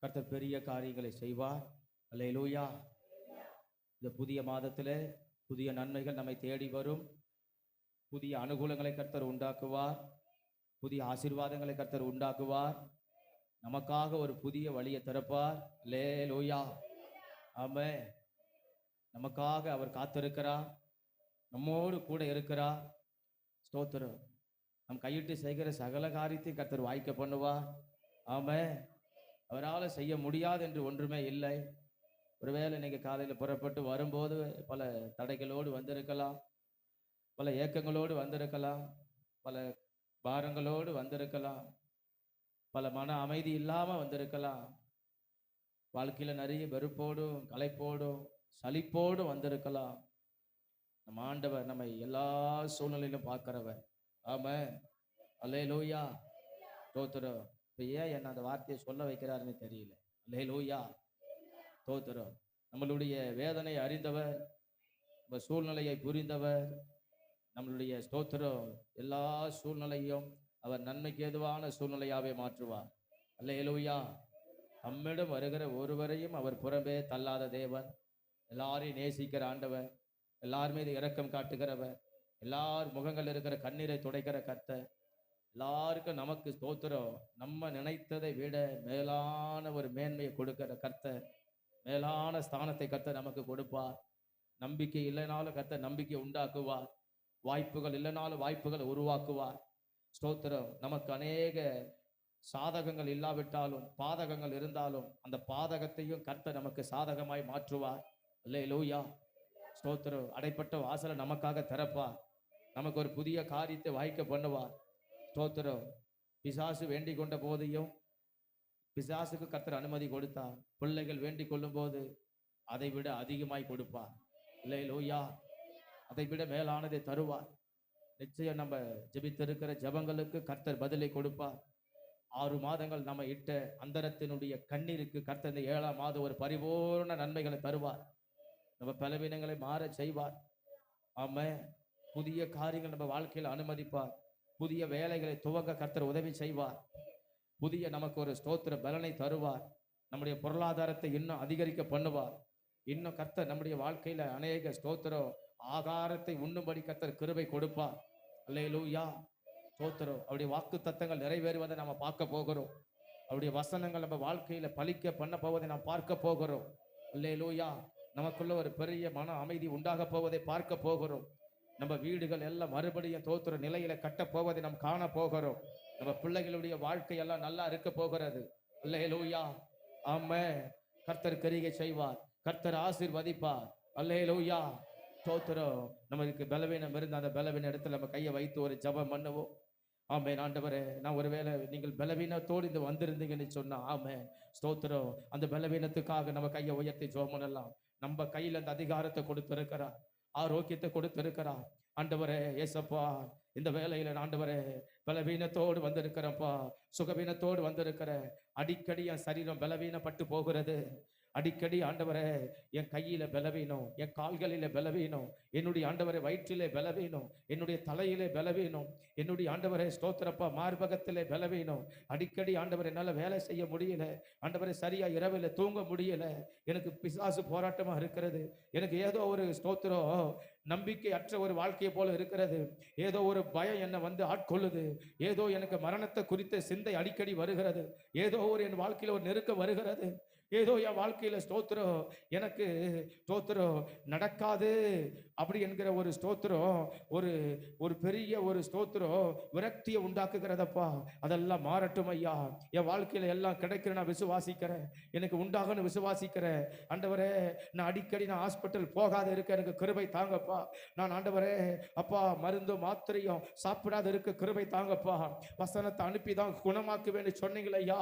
கர்த்தர் பெரிய காரியங்களை செய்வார். அல்லேலூயா. இந்த புதிய மாதத்திலே புதிய நன்மைகள் நம்மை தேடி வரும். புதிய அனுகூலங்களை கர்த்தர் உண்டாக்குவார். புதிய ஆசீர்வாதங்களை கர்த்தர் உண்டாக்குவார். நமக்காக ஒரு புதிய வழியை திறப்பார். அல்லேலூயா. ஆமென். நமக்காக அவர் காத்திருக்கிறார். நம்மோடு கூட இருக்கிறார். ஸ்தோத்திரம். நம் கையிட்டு செய்கிற சகல காரியத்தையும் கர்த்தர் வாய்க்க பண்ணுவார். ஆமென். அவரால் செய்ய முடியாது என்று ஒன்றுமே இல்லை. ஒருவேளை நீங்கள் காலையில் புறப்பட்டு வரும்போது பல தடைகளோடு வந்திருக்கலாம், பல ஏக்கங்களோடு வந்திருக்கலாம், பல பாரங்களோடு வந்திருக்கலாம், பல மன அமைதி இல்லாமல் வந்திருக்கலாம், வாழ்க்கையில் நிறைய வெறுப்போடும் களைப்போடும் சலிப்போடும் வந்திருக்கலாம். நம்ம ஆண்டவர் நம்மை எல்லா சூழ்நிலையிலும் பார்க்கிறவர். ஆமென். அல்லேலூயா. ஸ்தோத்திரம். இப்போ ஏன் என்ன அந்த வார்த்தையை சொல்ல வைக்கிறாருன்னு தெரியல. அல்லேலூயா. ஸ்தோத்திரம். நம்மளுடைய வேதனை அறிந்தவர், நம்ம சூழ்நிலையை புரிந்தவர். நம்மளுடைய ஸ்தோத்திரம் எல்லா சூழ்நிலையும் அவர் நன்மைக்கு ஏதுவான சூழ்நிலையாவே மாற்றுவார். அல்லேலூயா. நம்மிடம் வருகிற ஒருவரையும் அவர் புறம்பே தள்ளாத தேவன். எல்லாரையும் நேசிக்கிற ஆண்டவர், எல்லார் மீது இரக்கம் காட்டுகிறவர், எல்லார் முகங்கள் இருக்கிற கண்ணீரை துடைக்கிற கர்த்தர், எல்லாருக்கும் நமக்கு ஸ்தோத்திரம் நம்ம நினைத்ததை விட மேலான ஒரு மேன்மையை கொடுக்கிற கர்த்தர், மேலான ஸ்தானத்தை கர்த்தர் நமக்கு கொடுப்பார். நம்பிக்கை இல்லைனாலும் கர்த்தர் நம்பிக்கை உண்டாக்குவார். வாய்ப்புகள் இல்லைனாலும் வாய்ப்புகளை உருவாக்குவார். ஸ்தோத்திரம். நமக்கு அநேக சாதகங்கள் இல்லாவிட்டாலும் பாதகங்கள் இருந்தாலும் அந்த பாதகத்தையும் கர்த்தர் நமக்கு சாதகமாய் மாற்றுவார். அல்லேலூயா. ஸ்தோத்திரம். அடைப்பட்ட வாசலை நமக்காக திறப்பார். நமக்கு ஒரு புதிய காரியத்தை வாய்க்க பண்ணுவார். ஸ்தோத்திரம். பிசாசு வேண்டிக் கொண்ட போதையும் பிசாசுக்கு கர்த்தர் அனுமதி கொடுத்தார். பிள்ளைகள் வேண்டிக் கொள்ளும் போது அதை விட அதிகமாய் கொடுப்பார். அல்லேலூயா. அதை விட மேலானதை தருவார். நிச்சயம் நம்ம ஜெபித்திருக்கிற ஜெபங்களுக்கு கர்த்தர் பதிலை கொடுப்பார். 6 மாதங்கள் நம்ம இட்ட அந்தரத்தினுடைய கண்ணீருக்கு கர்த்தர் இந்த 7ஆம் மாதம் ஒரு பரிபூர்ண நன்மைகளை தருவார். நம்ம பலவீனங்களை மாற செய்வார். ஆமென். புதிய காரியங்கள் நம்ம வாழ்க்கையில் அனுமதிப்பார். புதிய வேலைகளை துவங்க கர்த்தர் உதவி செய்வார். புதிய நமக்கு ஒரு ஸ்தோத்திர பலனை தருவார். நம்முடைய பொருளாதாரத்தை இன்னும் அதிகரிக்க பண்ணுவார். இன்னும் கர்த்தர் நம்முடைய வாழ்க்கையில அநேக ஸ்தோத்திரம் ஆகாரத்தை உண்ணும்படி கர்த்தர் கிருபை கொடுப்பார். அல்லேலூயா. ஸ்தோத்திரம். அவருடைய வாக்கு தத்தங்கள் நிறைவேறுவதை நம்ம பார்க்க போகிறோம். அவருடைய வசனங்கள் நம்ம வாழ்க்கையில பலிக்க பண்ண போவதை நாம் பார்க்க போகிறோம். அல்லேலூயா. நமக்குள்ள ஒரு பெரிய மன அமைதி உண்டாக போவதை பார்க்க போகிறோம். நம்ம வீடுகள் எல்லாம் மறுபடியும் தோத்துற நிலையில கட்ட போவதை நாம் காண போகிறோம். நம்ம பிள்ளைகளுடைய வாழ்க்கை எல்லாம் நல்லா இருக்க போகிறது. அல்லேலூயா. ஆமென். கர்த்தர் கிரியை செய்வார். கர்த்தர் ஆசீர்வதிப்பார். அல்லேலூயா. ஸ்தோத்திரம். நமக்கு பலவீனம் இருந்து அந்த பலவீன இடத்துல நம்ம கையை வைத்து ஒரு ஜெபம் பண்ணுவோம். ஆமென். ஆண்டவரே, நான் ஒருவேளை நீங்கள் பலவீனத்தோடு இந்த வந்திருந்தீங்கன்னு சொன்னா ஆமென். ஸ்தோத்திரம். அந்த பலவீனத்துக்காக நம்ம கையை உயர்த்தி ஜெபம் பண்ணலாம். நம்ம கையில் அந்த அதிகாரத்தை கொடுத்திருக்கிறார், ஆரோக்கியத்தை கொடுத்திருக்கிறார். ஆண்டவரே, ஏசப்பா, இந்த வேலையில ஆண்டவரே பலவீனத்தோடு வந்திருக்கிறப்பா, சுகவீனத்தோடு வந்திருக்கிற, அடிக்கடி என் சரீரம் பலவீனப்பட்டு போகிறது. அடிக்கடி ஆண்டவரே என் கையில பலவீனம், என் கால்களில பலவீனம், என்னுடைய ஆண்டவரை வயிற்றிலே பலவீனம், என்னுடைய தலையிலே பலவீனம், என்னுடைய ஆண்டவரை ஸ்தோத்திரப்பா மார்பகத்திலே பலவீனம். அடிக்கடி ஆண்டவர் என்னால வேலை செய்ய முடியல, ஆண்டவரை சரியா இரவில் தூங்க முடியல. எனக்கு பிசாசு போராட்டமா இருக்கிறது. எனக்கு ஏதோ ஒரு ஸ்தோத்திரம் நம்பிக்கை அற்ற ஒரு வாழ்க்கையை போல இருக்கிறது. ஏதோ ஒரு பயம் என்னை வந்து ஆட்கொள்ளுது. ஏதோ எனக்கு மரணத்தை குறித்த சிந்தை அடிக்கடி வருகிறது. ஏதோ ஒரு என் வாழ்க்கையில ஒரு நெருக்கம் வருகிறது. ஏதோ என் வாழ்க்கையில ஸ்தோத்திரம் எனக்கு ஸ்தோத்திரம் நடக்காது அப்படி என்கிற ஒரு ஸ்தோத்திரம் ஒரு ஒரு பெரிய ஒரு ஸ்தோத்திரம் விரக்தியை உண்டாக்குகிறதப்பா. அதெல்லாம் மாறட்டும் ஐயா. என் வாழ்க்கையில எல்லாம் கிடைக்கிற நான் விசுவாசிக்கிறேன். எனக்கு உண்டாகன்னு விசுவாசிக்கிறேன். ஆண்டவரே, நான் அடிக்கடி நான் ஹாஸ்பிட்டல் போகாத இருக்க எனக்கு கிருபை தாங்கப்பா. நான் ஆண்டவரே அப்பா மருந்து மாத்திரையும் சாப்பிடாத இருக்க கிருபை தாங்கப்பா. வசனத்தை அனுப்பி தான் குணமாக்குவேன்னு சொன்னீங்களே ஐயா.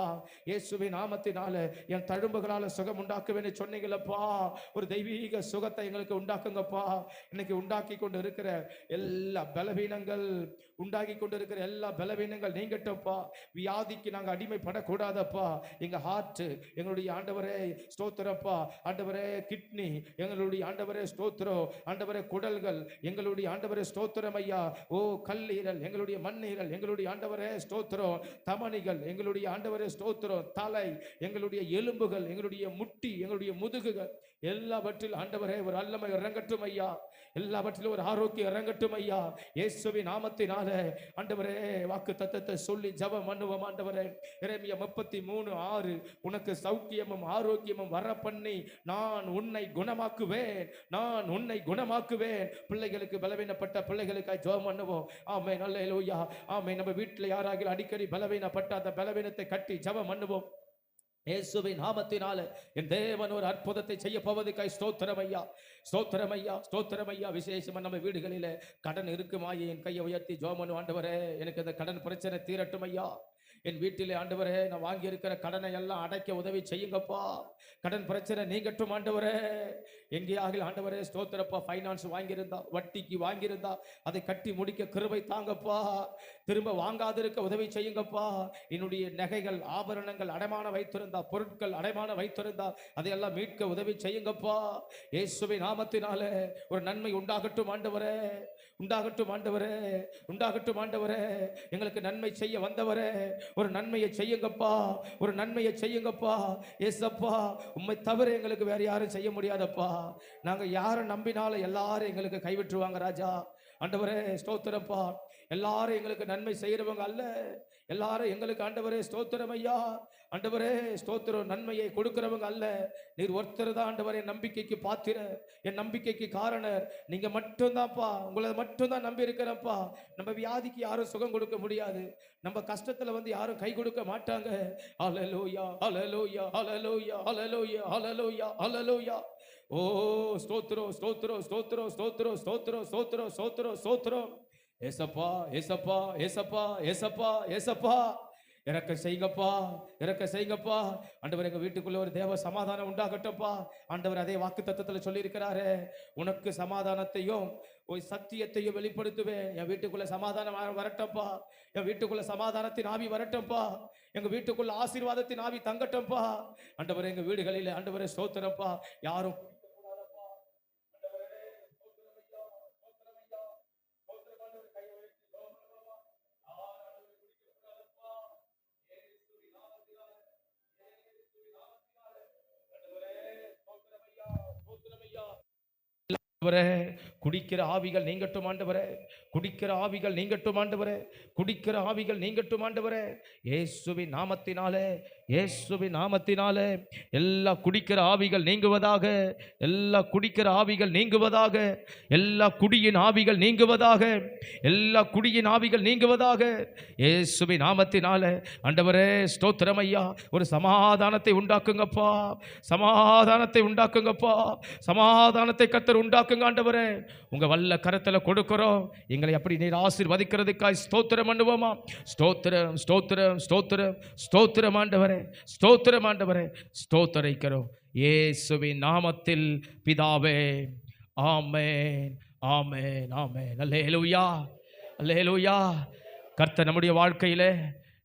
இயேசுவின் நாமத்தினால என் தழும்புகளால சுகம் உண்டாக்குவேன்னு சொன்னீங்களப்பா. ஒரு தெய்வீக சுகத்தை எங்களுக்கு உண்டாக்குங்கப்பா. இன்னைக்கு உண்டாக்கி கொண்டு இருக்கிற எல்லா பலவீனங்கள் உண்டாகி கொண்டிருக்கிற எல்லா பலவீனங்கள் நீங்கட்டப்பா. வியாதிக்கு நாங்கள் அடிமைப்படக்கூடாதப்பா. எங்க ஹார்ட், எங்களுடைய ஆண்டவரே ஸ்தோத்திரப்பா, ஆண்டவரே கிட்னி, எங்களுடைய ஆண்டவரே ஸ்தோத்திரம், ஆண்டவரே குடல்கள், எங்களுடைய ஆண்டவரே ஸ்தோத்திரம் ஐயா. ஓ கல்லீரல், எங்களுடைய மண்ணீரல், எங்களுடைய ஆண்டவரே ஸ்தோத்திரம், தமனிகள், எங்களுடைய ஆண்டவரே ஸ்தோத்திரம், தலை, எங்களுடைய எலும்புகள், எங்களுடைய முட்டி, எங்களுடைய முதுகுகள், எல்லாவற்றில் ஆண்டவரே ஒரு அல்லமை இறங்கட்டும் ஐயா. எல்லாவற்றிலும் ஒரு ஆரோக்கியம் இறங்கட்டும் ஐயா. இயேசுவின் நாமத்தினாலே ஆண்டவரே வாக்கு தத்தத்தை சொல்லி ஜெபம் பண்ணுவோம். ஆண்டவரே எரேமியா 33:6, உனக்கு சௌக்கியமும் ஆரோக்கியமும் வர பண்ணி நான் உன்னை குணமாக்குவேன், நான் உன்னை குணமாக்குவேன். பிள்ளைகளுக்கு பலவீனப்பட்ட பிள்ளைகளுக்காக ஜெபம் பண்ணுவோம். ஆமென், அல்லேலூயா, ஆமென். நம்ம வீட்டில் யாராகிலும் அடிக்கடி பலவீனப்பட்ட அந்த பலவீனத்தை கட்டி ஜெபம் பண்ணுவோம். இயேசுவின் நாமத்தினால என் தேவன் ஒரு அற்புதத்தை செய்ய போவதுக்காய் ஸ்தோத்திரம் ஐயா, ஸ்தோத்திரம் ஐயா, ஸ்தோத்திரம் ஐயா. விசேஷமா நம்ம வீடுகளில் கடன் இருக்குமாயே என் கையை உயர்த்தி ஜெபம் பண்ணுவோம். ஆண்டவரே எனக்கு இந்த கடன் பிரச்சனை தீரட்டும் ஐயா. என் வீட்டிலே ஆண்டவரே நான் வாங்கி இருக்கிற கடனை எல்லாம் அடைக்க உதவி செய்யுங்கப்பா. கடன் பிரச்சனை நீங்கட்டும் ஆண்டவரே. எங்கேயாகில் ஆண்டவரே ஸ்தோத்திரப்பா, ஃபைனான்ஸ் வாங்கியிருந்தா, வட்டிக்கு வாங்கியிருந்தா அதை கட்டி முடிக்க கிருபை தாங்கப்பா. திரும்ப வாங்காதிருக்க உதவி செய்யுங்கப்பா. என்னுடைய நகைகள் ஆபரணங்கள் அடைமான வைத்திருந்தா, பொருட்கள் அடைமான வைத்திருந்தா அதையெல்லாம் மீட்க உதவி செய்யுங்கப்பா. இயேசுவின் நாமத்தினாலே ஒரு நன்மை உண்டாகட்டும் ஆண்டவரே, உண்டாகட்டும் ஆண்டவரே, உண்டாகட்டும் ஆண்டவரே. எங்களுக்கு நன்மை செய்ய வந்தவரே ஒரு நன்மையை செய்யுங்கப்பா, ஒரு நன்மையை செய்யுங்கப்பா. ஏசப்பா, உம்மை தவிர எங்களுக்கு வேற யாரும் செய்ய முடியாதப்பா. நாங்க யாரை நம்பினாலும் எல்லாரும் எங்களுக்கு கைவிட்டுருவாங்க ராஜா. ஆண்டவரே ஸ்தோத்திரப்பா, எல்லாரும் எங்களுக்கு நன்மை செய்யறவங்க அல்ல, எல்லாரும் எங்களுக்கு ஆண்டவரே ஸ்தோத்திரம் ஐயா. ஆண்டவரே ஸ்தோத்திரம், நன்மையை கொடுக்கிறவங்க அல்ல. நீர் ஒருத்தர் தான் ஆண்டவரே நம்பிக்கைக்கு பாத்திர, என் நம்பிக்கைக்கு காரணர் நீங்க மட்டும்தான்ப்பா. உங்களை மட்டும்தான் நம்பி இருக்கிறப்பா. நம்ம வியாதிக்கு யாரும் சுகம் கொடுக்க முடியாது, நம்ம கஷ்டத்துல வந்து யாரும் கை கொடுக்க மாட்டாங்க. ஹல்லேலூயா, ஹல்லேலூயா, ஹல்லேலூயா, ஹல்லேலூயா, ஹல்லேலூயா, ஹல்லேலூயா. ஓ ஸ்தோத்திரம், ஸ்தோத்திரம், ஸ்தோத்திரம், ஸ்தோத்திரம், ஸ்தோத்திரம், ஸ்தோத்திரம், ஸ்தோத்திரம், ஸ்தோத்திரம். ஏசப்பா, ஏசப்பா, ஏசப்பா, ஏசப்பா, ஏசப்பா, இறக்க செய்யுங்கப்பா, இறக்க செய்யுங்கப்பா. ஆண்டவர் எங்க வீட்டுக்குள்ள ஒரு தேவ சமாதானம் உண்டாகட்டப்பா. ஆண்டவர் அதே வாக்கு தத்தத்துல சொல்லி இருக்கிறாரு, உனக்கு சமாதானத்தையும் ஒரு சத்தியத்தையும் வெளிப்படுத்துவேன். என் வீட்டுக்குள்ள சமாதானம் வரட்டப்பா, என் வீட்டுக்குள்ள சமாதானத்தின் ஆவி வரட்டப்பா, எங்க வீட்டுக்குள்ள ஆசீர்வாதத்தின் ஆவி தங்கட்டப்பா. ஆண்டவர் எங்க வீடுகளில் ஆண்டவரே ஸ்தோத்திரப்பா, யாரும் குடிக்கிற ஆவிகள் நீங்கட்டும் ஆண்டவரே, குடிக்கிற ஆவிகள் நீங்கட்டும் ஆண்டவரே, குடிக்கிற ஆவிகள் நீங்கட்டும் ஆண்டவரே. இயேசுவின் நாமத்தினாலே, இயேசுவின் நாமத்தினாலே எல்லா குடிக்கிற ஆவிகள் நீங்குவதாக, எல்லா குடிக்கிற ஆவிகள் நீங்குவதாக, எல்லா குடியின் ஆவிகள் நீங்குவதாக, எல்லா குடியின் ஆவிகள் நீங்குவதாக. இயேசுவின் நாமத்தினாலே ஆண்டவரே ஸ்தோத்திரம் ஐயா. ஒரு சமாதானத்தை உண்டாக்குங்கப்பா, சமாதானத்தை உண்டாக்குங்கப்பா, சமாதானத்தை கர்த்தர் உண்டாக்குங்க ஆண்டவரே. உங்க வல்ல கரத்துல கொடுக்கிறோம். எங்களை அப்படி நீர் ஆசீர்வதிக்கிறதுக்காய் ஸ்தோத்திரம் பண்ணுவோமா. ஸ்தோத்திரம், ஸ்தோத்திரம், ஸ்தோத்திரம், ஸ்தோத்திரம் ஆண்டவரே, ஸ்தோத்திரம் ஆண்டவரே, ஸ்தோத்திரிக்கிறோம் இயேசுவின் நாமத்தில் பிதாவே. ஆமென், ஆமென், ஆமென். அல்லேலூயா, அல்லேலூயா. கர்த்தர் நம்முடைய வாழ்க்கையிலே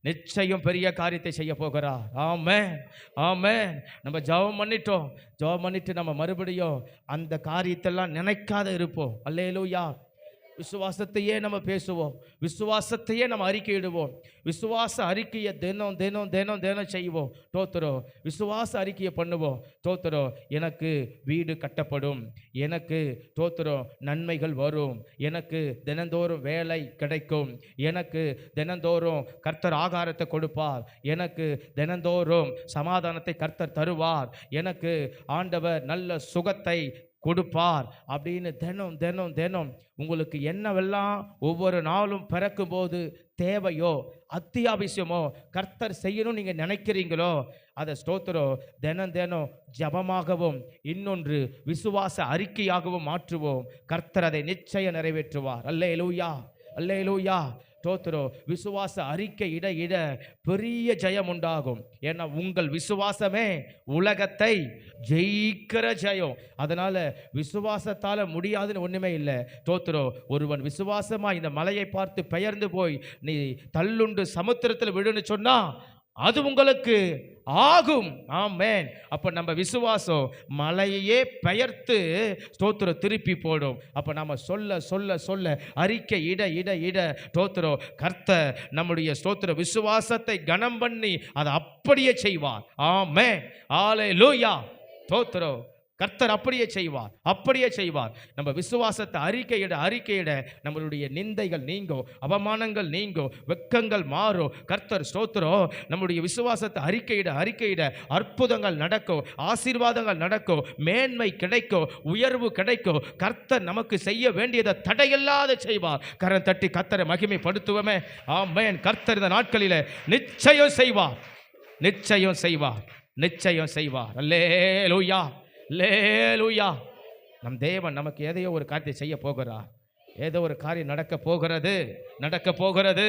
நிச்சயம் பெரிய காரியத்தை செய்ய போகிறார். ஆமென், ஆமென். நம்ம ஜெபம் பண்ணிட்டோம், ஜெபம் பண்ணிட்டு நம்ம மறுபடியும் அந்த காரியத்தெல்லாம் நினைக்காத இருப்போம். அல்லேலூயா. விசுவாசத்தையே நம்ம பேசுவோம், விசுவாசத்தையே நம்ம அறிக்கையிடுவோம். விசுவாச அறிக்கையை தினம் தினம் தினம் தினம் செய்வோம். தோத்துறோம், விசுவாச அறிக்கையை பண்ணுவோம். தோத்துறோம், எனக்கு வீடு கட்டப்படும், எனக்கு தோத்துறோம் நன்மைகள் வரும், எனக்கு தினந்தோறும் வேலை கிடைக்கும், எனக்கு தினந்தோறும் கர்த்தர் ஆகாரத்தை கொடுப்பார், எனக்கு தினந்தோறும் சமாதானத்தை கர்த்தர் தருவார், எனக்கு ஆண்டவர் நல்ல சுகத்தை கொடுப்பார் அப்படின்னு தினம் தினம் தினம் உங்களுக்கு என்னவெல்லாம் ஒவ்வொரு நாளும் பிறக்கும் போது தேவையோ அத்தியாவசியமோ கர்த்தர் செய்யணும் நீங்கள் நினைக்கிறீங்களோ அதை ஸ்தோத்திரம் தினம் தினம் ஜபமாகவும் இன்னொன்று விசுவாச அறிக்கையாகவும் மாற்றுவோம். கர்த்தர் அதை நிச்சயம் நிறைவேற்றுவார். அல்லேலூயா, அல்லேலூயா. ஸ்தோத்திரம், விசுவாச அறிக்கை இட இட பெரிய ஜெயம் உண்டாகும். ஏன்னா உங்கள் விசுவாசமே உலகத்தை ஜெயிக்கிற ஜெயம். அதனால விசுவாசத்தால முடியாதுன்னு ஒண்ணுமே இல்லை. ஸ்தோத்திரம், ஒருவன் விசுவாசமா இந்த மலையை பார்த்து பெயர்ந்து போய் நீ தள்ளுண்டு சமுத்திரத்தில் விடுன்னு சொன்னா அது உங்களுக்கு ஆகும். ஆமென். அப்ப நம்ம விசுவாசம் மலையே பெயர்த்து ஸ்தோத்திரம் திருப்பி போடும். அப்ப நம்ம சொல்ல சொல்ல சொல்ல அறிக்கை இட இட இட ஸ்தோத்திரம், கர்த்தர் நம்முடைய ஸ்தோத்திர விசுவாசத்தை கனம் பண்ணி அதை அப்படியே செய்வார். ஆமென். ஹல்லேலூயா. ஸ்தோத்திரம், கர்த்தர் அப்படியே செய்வார், அப்படியே செய்வார். நம்ம விசுவாசத்தை அறிக்கையிட அறிக்கையிட நம்மளுடைய நிந்தைகள் நீங்கும், அவமானங்கள் நீங்கும், வெட்கங்கள் மாறும். கர்த்தர் ஸ்தோத்திரம், நம்முடைய விசுவாசத்தை அறிக்கையிட அறிக்கையிட அற்புதங்கள் நடக்கும், ஆசீர்வாதங்கள் நடக்கும், மேன்மை கிடைக்கும், உயர்வு கிடைக்கும். கர்த்தர் நமக்கு செய்ய வேண்டியதை தடையில்லாத செய்வார். கரம் தட்டி கர்த்தரை மகிமைப்படுத்துவோமே. ஆமென். கர்த்தர் இந்த நாட்களில் நிச்சயம் செய்வார், நிச்சயம் செய்வார், நிச்சயம் செய்வார். அல்லேலூயா, அல்லேலூயா. நம் தேவன் நமக்கு எதையோ ஒரு காரியத்தை செய்ய போகிறார். ஏதோ ஒரு காரியம் நடக்க போகிறது, நடக்க போகிறது,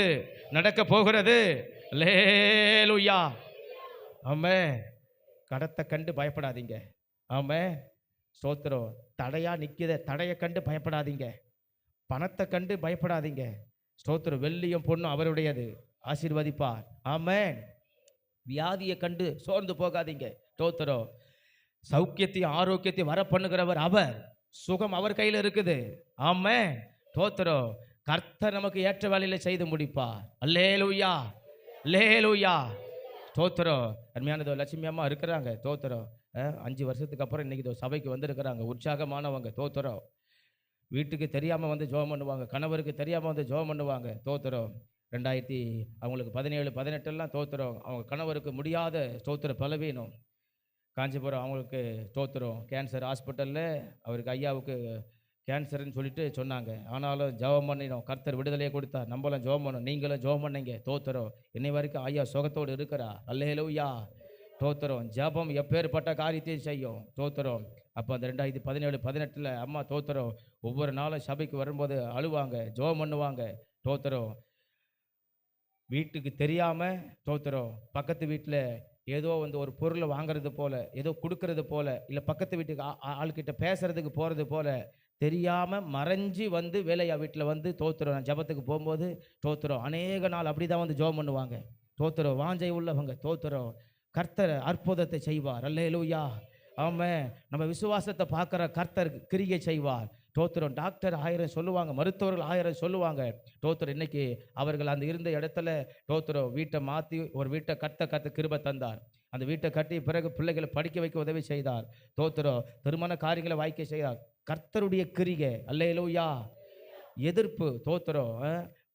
நடக்க போகிறது. அல்லேலூயா. ஆமென். கடத்தை கண்டு பயப்படாதீங்க. ஆமென். ஸ்தோத்திரம். தடையா நிற்கிற தடையை கண்டு பயப்படாதீங்க. பணத்தை கண்டு பயப்படாதீங்க. ஸ்தோத்திரம். வெள்ளியும் பொண்ணும் அவருடையது, ஆசீர்வதிப்பார். ஆமென். வியாதியை கண்டு சோர்ந்து போகாதீங்க. ஸ்தோத்திரம். சௌக்கியத்தையும் ஆரோக்கியத்தையும் வர பண்ணுகிறவர் அவர். சுகம் அவர் கையில் இருக்குது. ஆமென். ஸ்தோத்திரம். கர்த்தர் நமக்கு ஏற்ற வேலையில செய்து முடிப்பார். அல்லேலூயா, அல்லேலூயா. ஸ்தோத்திரம். அருமையானதோ லட்சுமி அம்மா இருக்கிறாங்க. ஸ்தோத்திரம். 5 வருஷத்துக்கு அப்புறம் இன்னைக்கு சபைக்கு வந்திருக்கிறாங்க. உற்சாகமானவங்க. ஸ்தோத்திரம். வீட்டுக்கு தெரியாமல் வந்து ஜெபம் பண்ணுவாங்க, கணவருக்கு தெரியாமல் வந்து ஜெபம் பண்ணுவாங்க. ஸ்தோத்திரம். அவங்களுக்கு 17 18 ஸ்தோத்திரம். அவங்க கணவருக்கு முடியாத ஸ்தோத்திர பலவீனம். காஞ்சிபுரம் அவங்களுக்கு ஸ்தோத்திரம் கேன்சர் ஹாஸ்பிட்டலில் அவருக்கு ஐயாவுக்கு கேன்சர்னு சொல்லிட்டு சொன்னாங்க. ஆனாலும் ஜெபம் பண்ணினோம், கர்த்தர் விடுதலையை கொடுத்தார். நம்மளும் ஜெபம் பண்ணோம், நீங்களும் ஜெபம் பண்ணீங்க. ஸ்தோத்திரம். இன்னை வரைக்கும் ஐயா சுகத்தோடு இருக்கிறா. அல்லேலூயா. ஸ்தோத்திரம். ஜெபம் எப்பேற்பட்ட காரியத்தையும் செய்யும். ஸ்தோத்திரம். அப்போ அந்த 2017 18 அம்மா ஸ்தோத்திரம் ஒவ்வொரு நாளும் சபைக்கு வரும்போது அழுவாங்க, ஜெபம் பண்ணுவாங்க. ஸ்தோத்திரம். வீட்டுக்கு தெரியாமல் ஸ்தோத்திரம் பக்கத்து வீட்டில் ஏதோ வந்து ஒரு பொருளை வாங்கிறது போல, ஏதோ கொடுக்கறது போல, இல்லை பக்கத்து வீட்டுக்கு ஆள்கிட்ட பேசுறதுக்கு போகிறது போல தெரியாமல் மறைஞ்சி வந்து வேலையா வீட்டில் வந்து ஸ்தோத்திரம் நான் ஜபத்துக்கு போகும்போது ஸ்தோத்திரம் அநேக நாள் அப்படி தான் வந்து ஜெபம் பண்ணுவாங்க. ஸ்தோத்திரம். வாஞ்சை உள்ளவங்க. ஸ்தோத்திரம். கர்த்தர் அற்புதத்தை செய்வார். அல்லேலூயா. ஆமென். நம்ம விசுவாசத்தை பார்க்குற கர்த்தர் கிரியை செய்வார். ஸ்தோத்திரம். டாக்டர் 1000 சொல்லுவாங்க, மருத்துவர்கள் 1000 சொல்லுவாங்க. ஸ்தோத்திரம். இன்னைக்கு அவர்கள் அந்த இருந்த இடத்துல ஸ்தோத்திரம் வீட்டை மாற்றி ஒரு வீட்டை கட்ட கிருபை தந்தார். அந்த வீட்டை கட்டி பிறகு பிள்ளைகளை படிக்க வைக்க உதவி செய்தார். ஸ்தோத்திரம். திருமண காரியங்களை வாய்க்க செய்தார். கர்த்தருடைய கிரியை. அல்லேலூயா. எதிர்ப்பு. ஸ்தோத்திரம்.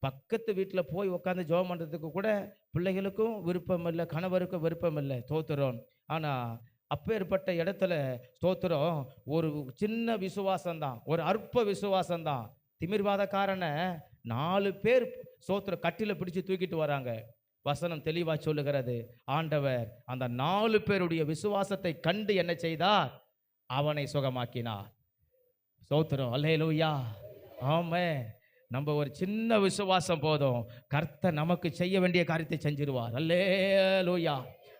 பக்கத்து வீட்டில் போய் உட்காந்து ஜெபம் பண்ணுறதுக்கு கூட பிள்ளைகளுக்கும் விருப்பம் இல்லை, கணவருக்கும் விருப்பம் இல்லை. ஸ்தோத்திரம். ஆனால் அப்பேற்பட்ட இடத்துல ஸ்தோத்திரம் ஒரு சின்ன விசுவாசம்தான், ஒரு அற்ப விசுவாசம்தான். திமிர்வாதக்காரனை 4 பேர் ஸ்தோத்திரம் கட்டில பிடிச்சு தூக்கிட்டு வராங்க. வசனம் தெளிவா சொல்லுகிறது, ஆண்டவர் அந்த 4 பேருடைய விசுவாசத்தை கண்டு என்ன செய்தார்? அவனை சுகமாக்கினார். ஸ்தோத்திரம். அல்லேலூயா. ஆமென். நம்ம ஒரு சின்ன விசுவாசம் போதும், கர்த்தர் நமக்கு செய்ய வேண்டிய காரியத்தை செஞ்சிருவார். அல்லேலூயா.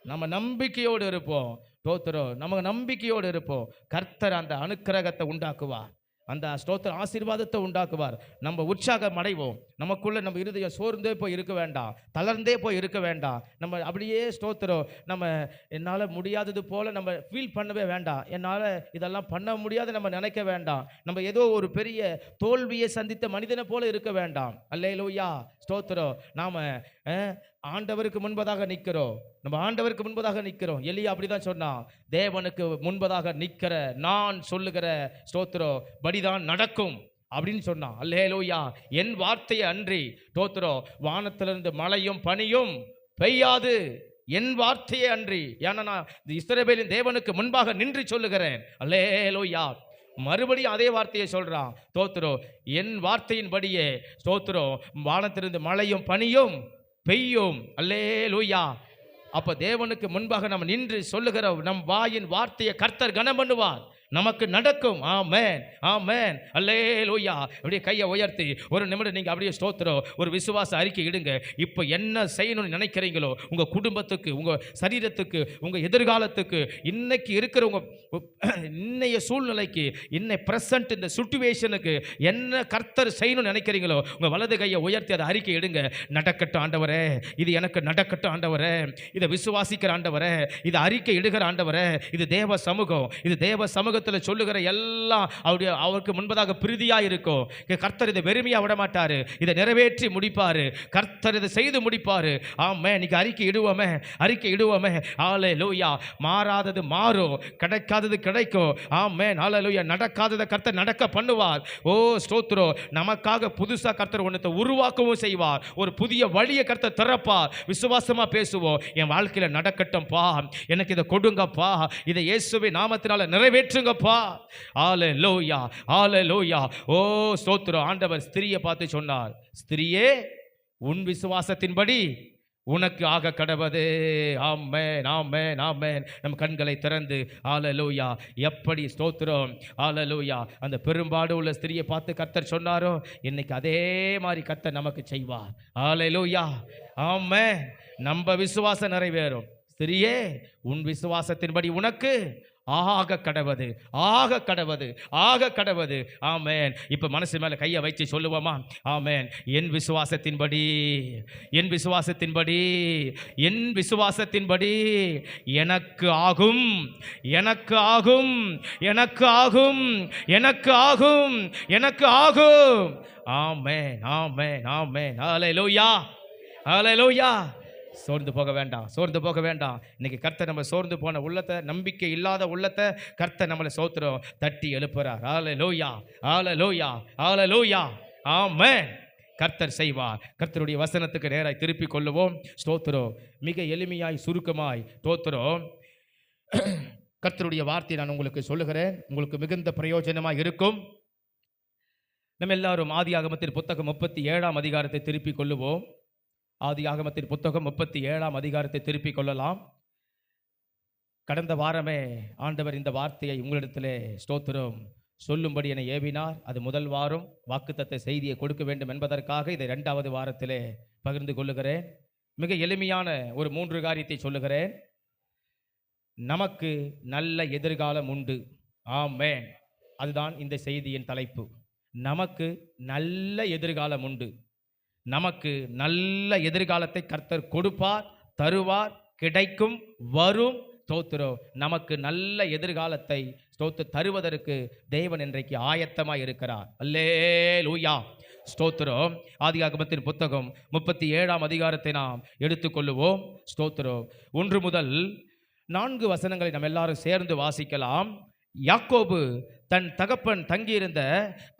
நம்ம நம்பிக்கையோடு இருப்போம். ஸ்தோத்திரம். நம்ம நம்பிக்கையோடு இருப்போம். கர்த்தர் அந்த அனுக்கிரகத்தை உண்டாக்குவார், அந்த ஸ்தோத்திர ஆசீர்வாதத்தை உண்டாக்குவார். நம்ம உற்சாகம் அடைவோம். நமக்குள்ள நம்ம இருதயம் சோர்ந்தே போய் இருக்க வேண்டாம், தளர்ந்தே போய் இருக்க வேண்டாம். நம்ம அப்படியே ஸ்தோத்திரம் நம்ம என்னால் முடியாதது போல நம்ம ஃபீல் பண்ணவே வேண்டாம். என்னால் இதெல்லாம் பண்ண முடியாது நம்ம நினைக்க வேண்டாம். நம்ம ஏதோ ஒரு பெரிய தோல்வியை சந்தித்த மனிதனை போல இருக்க வேண்டாம். அல்லேலூயா. ஸ்தோத்திரம். நாம் ஆண்டவருக்கு முன்பதாக நிற்கிறோம். நம்ம ஆண்டவருக்கு முன்பதாக நிற்கிறோம். எலியா அப்படிதான் சொன்னான், தேவனுக்கு முன்பதாக நிற்கிற நான் சொல்லுகிற ஸ்தோத்திரம் படிதான் நடக்கும் அப்படின்னு சொன்னான். அல்லேலூயா. என் வார்த்தையை அன்றி ஸ்தோத்திரம் வானத்திலிருந்து மழையும் பனியும் பெய்யாது, என் வார்த்தையை அன்றி. ஏன்னா நான் இஸ்ரவேலின் தேவனுக்கு முன்பாக நின்று சொல்லுகிறேன். அல்லேலூயா. மறுபடியும் அதே வார்த்தையை சொல்றான். ஸ்தோத்திரம். என் வார்த்தையின்படியே ஸ்தோத்திரம் வானத்திலிருந்து மழையும் பனியும் பெய்யும். அல்லேலூயா. அப்ப தேவனுக்கு முன்பாக நம்ம நின்று சொல்லுகிற நம் வாயின் வார்த்தையை கர்த்தர் கனம் பண்ணுவார். நமக்கு நடக்கும். ஆமென், ஆமென், அல்லேலூயா. அப்படியே கையை உயர்த்தி ஒரு நிமிடம் நீங்க அப்படியே ஸ்தோத்திரம், ஒரு விசுவாச அறிக்கை இடுங்க. இப்போ என்ன செய்யணும்னு நினைக்கிறீங்களோ, உங்க குடும்பத்துக்கு, உங்க சரீரத்துக்கு, உங்க எதிர்காலத்துக்கு, இன்னைக்கு இருக்கிற உங்க இன்னைய சூழ்நிலைக்கு, இன்னை பிரசன்ட் இந்த சிச்சுவேஷனுக்கு என்ன கர்த்தர் செய்யணும்னு நினைக்கிறீங்களோ, உங்க வலது கையை உயர்த்தி அதை அறிக்கை இடுங்க. நடக்கட்டும் ஆண்டவரே, இது எனக்கு நடக்கட்டும் ஆண்டவரே, இதை விசுவாசிக்கிற ஆண்டவரே, இது அறிக்கை இடுகிற ஆண்டவரே, இது தேவ சமூகம், இது தேவ சமூகத்தில் சொல்லுகிற எல்லாம் அவருக்கு முன்பதாக பிரீதியாக இருக்கும். கர்த்தர் இதை வெறுமையாக விட மாட்டாரு, இதை நிறைவேற்றி முடிப்பாரு. கர்த்தர் இதை செய்து முடிப்பாரு. ஆமே, நீங்க அறிக்கை இடுவோமே, அறிக்கை இடுவோமே. ஹல்லேலூயா. மாறாதது மாறும், கிடைக்காதது கிடைக்கும். ஆமே, ஹல்லேலூயா. நடக்காததை கர்த்தர் நடக்க பண்ணுவார். ஓ ஸ்தோத்திரம். நமக்காக புதுசா கர்த்தர் ஒன்றத்தை உருவாக்கவும் செய்வார். ஒரு புதிய வழியை கர்த்தர் திறப்பார். விசுவாசமா பேசுவோம். என் வாழ்க்கையில நடக்கட்டும்பா, எனக்கு இதை கொடுங்கப்பா, இதை இயேசுவின் நாமத்தினால நிறைவேற்றுங்கப்பா. ஹல்லேலூயா, ஹல்லேலூயா. ஓ ஸ்தோத்திரம். ஆண்டவர் ஸ்திரியை பார்த்து சொன்னார், ஸ்திரியே, உன் விசுவாசத்தின்படி உனக்கு ஆக கடவது. ஆமென், ஆமென், ஆமென். நம் கண்களை திறந்து ஹல்லேலூயா. எப்படி ஸ்தோத்திரம், ஹல்லேலூயா. அந்த பெரும்பாடு உள்ள ஸ்திரியை பார்த்து கர்த்தர் சொன்னாரோ, இன்னைக்கு அதே மாதிரி கர்த்தர் நமக்கு செய்வார். ஹல்லேலூயா. ஆமென். நம்ம விசுவாசம் நிறைவேறும். ஸ்திரியே, உன் விசுவாசத்தின்படி உனக்கு ஆக கடவது, ஆக கடவது, ஆக கடவது. ஆமென். இப்ப மனசு மேல கையை வைத்து சொல்லுவோமா? ஆமென். என் விசுவாசத்தின்படி, என் விசுவாசத்தின்படி, என் விசுவாசத்தின்படி எனக்கு ஆகும், எனக்கு ஆகும், எனக்கு ஆகும், எனக்கு ஆகும், எனக்கு ஆகும். ஆமென், ஆமென், ஆமென். ஹல்லேலூயா, ஹல்லேலூயா. சோர்ந்து போக வேண்டாம், சோர்ந்து போக வேண்டாம். இன்னைக்கு கர்த்தர் நம்ம சோர்ந்து போன உள்ளத்தை, நம்பிக்கை இல்லாத உள்ளத்தை கர்த்தர் நம்மளை சோத்திரம் தட்டி எழுப்புறார். ஹல்லேலூயா, ஹல்லேலூயா, ஹல்லேலூயா. ஆமென். கர்த்தர் செய்வார். கர்த்தருடைய வசனத்துக்கு நேராய் திருப்பி கொள்ளுவோம். ஸ்தோத்திரம். மிக எளிமையாய் சுருக்கமாய் ஸ்தோத்திரம். கர்த்தருடைய வார்த்தை நான் உங்களுக்கு சொல்லுகிறேன், உங்களுக்கு மிகுந்த பிரயோஜனமாக இருக்கும். நம்ம எல்லாரும் ஆதியாகமத்தின் புத்தகம் 37ஆம் அதிகாரத்தை திருப்பி கொள்ளுவோம். ஆதியாகமத்தின் புத்தகம் 37ஆம் அதிகாரத்தை திருப்பிக் கொள்ளலாம். கடந்த வாரமே ஆண்டவர் இந்த வார்த்தையை உங்களிடத்திலே ஸ்தோத்திரம் சொல்லும்படி என்னை ஏவினார். அது முதல் வாரம் வாக்குத்தத்த செய்தியை கொடுக்க வேண்டும் என்பதற்காக இதை 2வது வாரத்திலே பகிர்ந்து கொள்ளுகிறேன். மிக எளிமையான ஒரு 3 காரியத்தை சொல்லுகிறேன். நமக்கு நல்ல எதிர்காலம் உண்டு. ஆமென். அதுதான் இந்த செய்தியின் தலைப்பு. நமக்கு நல்ல எதிர்காலம் உண்டு. நமக்கு நல்ல எதிர்காலத்தை கர்த்தர் கொடுப்பார், தருவார், கிடைக்கும், வரும். ஸ்தோத்திரம். நமக்கு நல்ல எதிர்காலத்தை தருவதற்கு தேவன் இன்றைக்கு ஆயத்தமாய் இருக்கிறார். அல்லேலூயா, ஸ்தோத்திரம். ஆதியாகமத்தின் புத்தகம் 37ஆம் அதிகாரத்தை நாம் எடுத்துக்கொள்ளுவோம். ஸ்தோத்திரம். 1 முதல் 4 வசனங்களை நாம் எல்லாரும் சேர்ந்து வாசிக்கலாம். யாக்கோபு தன் தகப்பன் தங்கியிருந்த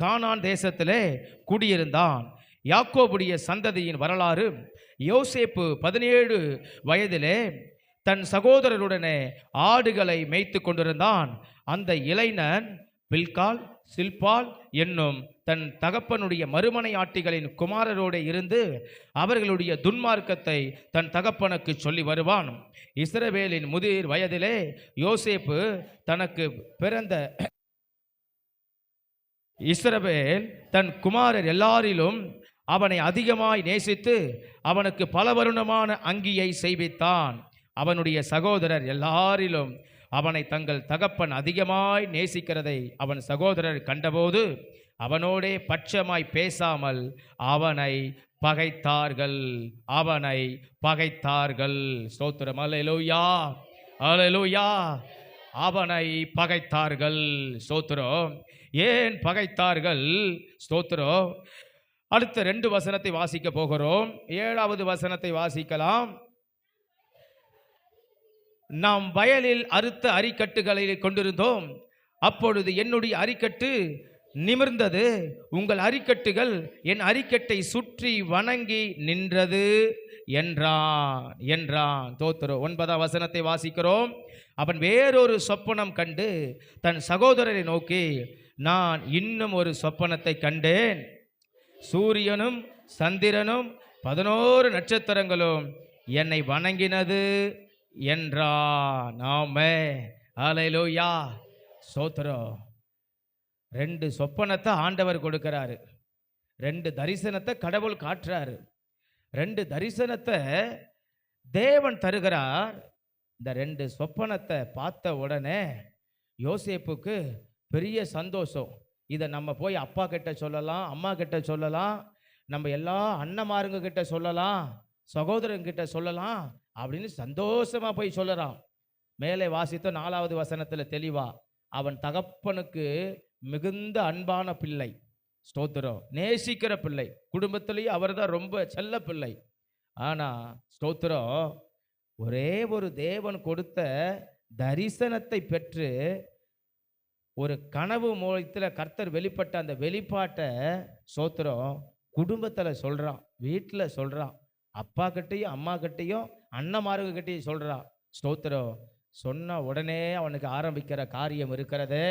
கானான் தேசத்திலே குடியிருந்தான். யாக்கோபுடைய சந்ததியின் வரலாறு. யோசேப்பு 17 வயதிலே தன் சகோதரருடனே ஆடுகளை மேய்த்து கொண்டிருந்தான். அந்த இளைஞன் பில்கால், சில்பால் என்னும் தன் தகப்பனுடைய மறுமனை ஆட்டிகளின் குமாரரோடு இருந்து அவர்களுடைய துன்மார்க்கத்தை தன் தகப்பனுக்கு சொல்லி வருவான். இஸ்ரவேலின் முதிர் வயதிலே யோசேப்பு தனக்கு பிறந்த இஸ்ரவேல் தன் குமாரர் எல்லாரிலும் அவனை அதிகமாய் நேசித்து அவனுக்கு பல வருணமான அங்கியை செய்வித்தான். அவனுடைய சகோதரர் எல்லாரிலும் அவனை தங்கள் தகப்பன் அதிகமாய் நேசிக்கிறதை அவன் சகோதரர் கண்டபோது அவனோடே பட்சமாய் பேசாமல் அவனை பகைத்தார்கள், அவனை பகைத்தார்கள். ஸ்தோத்திரம். அல்லேலூயா, அல்லேலூயா. அவனை பகைத்தார்கள். ஸ்தோத்திரம். ஏன் பகைத்தார்கள்? ஸ்தோத்திரம். அடுத்த 2 வசனத்தை வாசிக்க போகிறோம். 7வது வசனத்தை வாசிக்கலாம். நாம் வயலில் அறுத்த அரிக்கட்டுகளை கொண்டிருந்தோம். அப்பொழுது என்னுடைய அரிக்கட்டு நிமிர்ந்தது, உங்கள் அரிக்கட்டுகள் என் அரிக்கட்டை சுற்றி வணங்கி நின்றது என்றான். தோத்திரம். 9ஆம் வசனத்தை வாசிக்கிறோம். அவன் வேறொரு சொப்பனம் கண்டு தன் சகோதரரை நோக்கி, நான் இன்னும் ஒரு சொப்பனத்தை கண்டேன். சூரியனும் சந்திரனும் 11 நட்சத்திரங்களும் என்னை வணங்கினது என்றான். ஆமென். ஹல்லேலூயா. ஸ்தோத்திரம். 2 சொப்பனத்தை ஆண்டவர் கொடுக்கிறாரு. 2 தரிசனத்தை கடவுள் காட்டுறாரு. 2 தரிசனத்தை தேவன் தருகிறார். இந்த 2 சொப்பனத்தை பார்த்த உடனே யோசேப்புக்கு பெரிய சந்தோஷம். இதை நம்ம போய் அப்பா கிட்ட சொல்லலாம், அம்மா கிட்ட சொல்லலாம், நம்ம எல்லா அண்ணமாருங்க கிட்ட சொல்லலாம், சகோதரங்கிட்ட சொல்லலாம் அப்படின்னு சந்தோஷமா போய் சொல்லலாம். மேலே வாசித்த 4வது வசனத்தில் தெளிவா, அவன் தகப்பனுக்கு மிகுந்த அன்பான பிள்ளை, ஸ்தோத்திரம், நேசிக்கிற பிள்ளை, குடும்பத்திலேயே அவர் தான் ரொம்ப செல்ல பிள்ளை. ஆனால் ஸ்தோத்திரம், ஒரே ஒரு தேவன் கொடுத்த தரிசனத்தை பெற்று ஒரு கனவு மூலத்தில் கர்த்தர் வெளிப்பட்ட அந்த வெளிப்பாட்டை ஸ்தோத்திரம் குடும்பத்தில் சொல்கிறான், வீட்டில் சொல்கிறான், அப்பா கிட்டையும் அம்மா கிட்டையும் அண்ணமாருங்க கிட்டையும் சொல்கிறான். ஸ்தோத்திரம். சொன்ன உடனே அவனுக்கு ஆரம்பிக்கிற காரியம் இருக்கிறதே,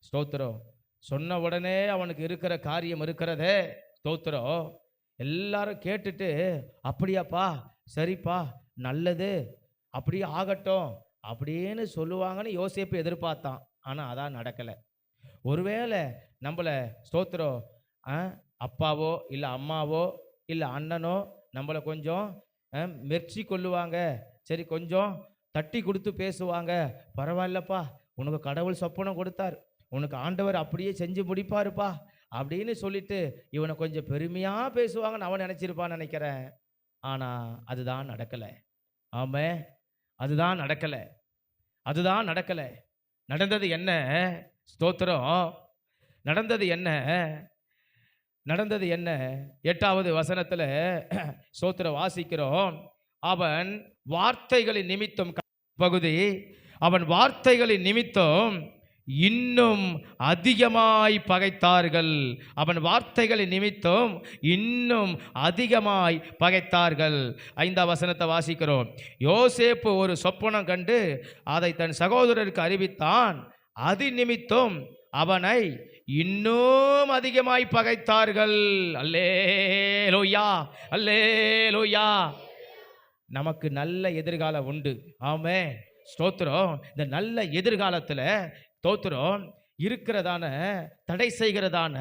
ஸ்தோத்திரம். சொன்ன உடனே அவனுக்கு இருக்கிற காரியம் இருக்கிறதே, ஸ்தோத்திரம். எல்லாரும் கேட்டுட்டு அப்படியாப்பா, சரிப்பா, நல்லது, அப்படியே ஆகட்டும் அப்படின்னு சொல்லுவாங்கன்னு யோசேப்பு எதிர்பார்த்தான். ஆனால் அதான் நடக்கலை. ஒருவேளை நம்மளை ஸ்தோத்திரம் அப்பாவோ இல்லை அம்மாவோ இல்லை அண்ணனோ நம்மளை கொஞ்சம் மெர்ச்சி கொள்ளுவாங்க, சரி கொஞ்சம் தட்டி கொடுத்து பேசுவாங்க, பரவாயில்லப்பா, உனக்கு கடவுள் சொப்பனம் கொடுத்தார், உனக்கு ஆண்டவர் அப்படியே செஞ்சு முடிப்பாருப்பா அப்படின்னு சொல்லிட்டு இவனை கொஞ்சம் பெருமையாக பேசுவாங்கன்னு அவன் நினச்சிருப்பான்னு நினைக்கிறேன். ஆனால் அதுதான் நடக்கலை. ஆமே, அதுதான் நடக்கலை. அதுதான் நடக்கலை. நடந்தது என்ன? ஸ்தோத்திரம். நடந்தது என்ன? நடந்தது என்ன? 8வது வசனத்தில் ஸ்தோத்திரம் வாசிக்கிறோம். அவன் வார்த்தைகளின் நிமித்தம், பகுதி, அவன் வார்த்தைகளின் நிமித்தம் இன்னும் அதிகமாய் பகைத்தார்கள். அவன் வார்த்தைகளின் நிமித்தம் இன்னும் அதிகமாய் பகைத்தார்கள். 5வது வசனத்தை வாசிக்கிறோம். யோசேப்பு ஒரு சொப்பனம் கண்டு அதை தன் சகோதரருக்கு அறிவித்தான். அது நிமித்தம் அவனை இன்னும் அதிகமாய் பகைத்தார்கள். அல்லேலூயா, அல்லேலூயா. நமக்கு நல்ல எதிர்காலம் உண்டு. ஆமே, ஸ்தோத்திரம். இந்த நல்ல எதிர்காலத்தில் ஸ்தோத்திரம் இருக்கிறதான தடை செய்கிறதான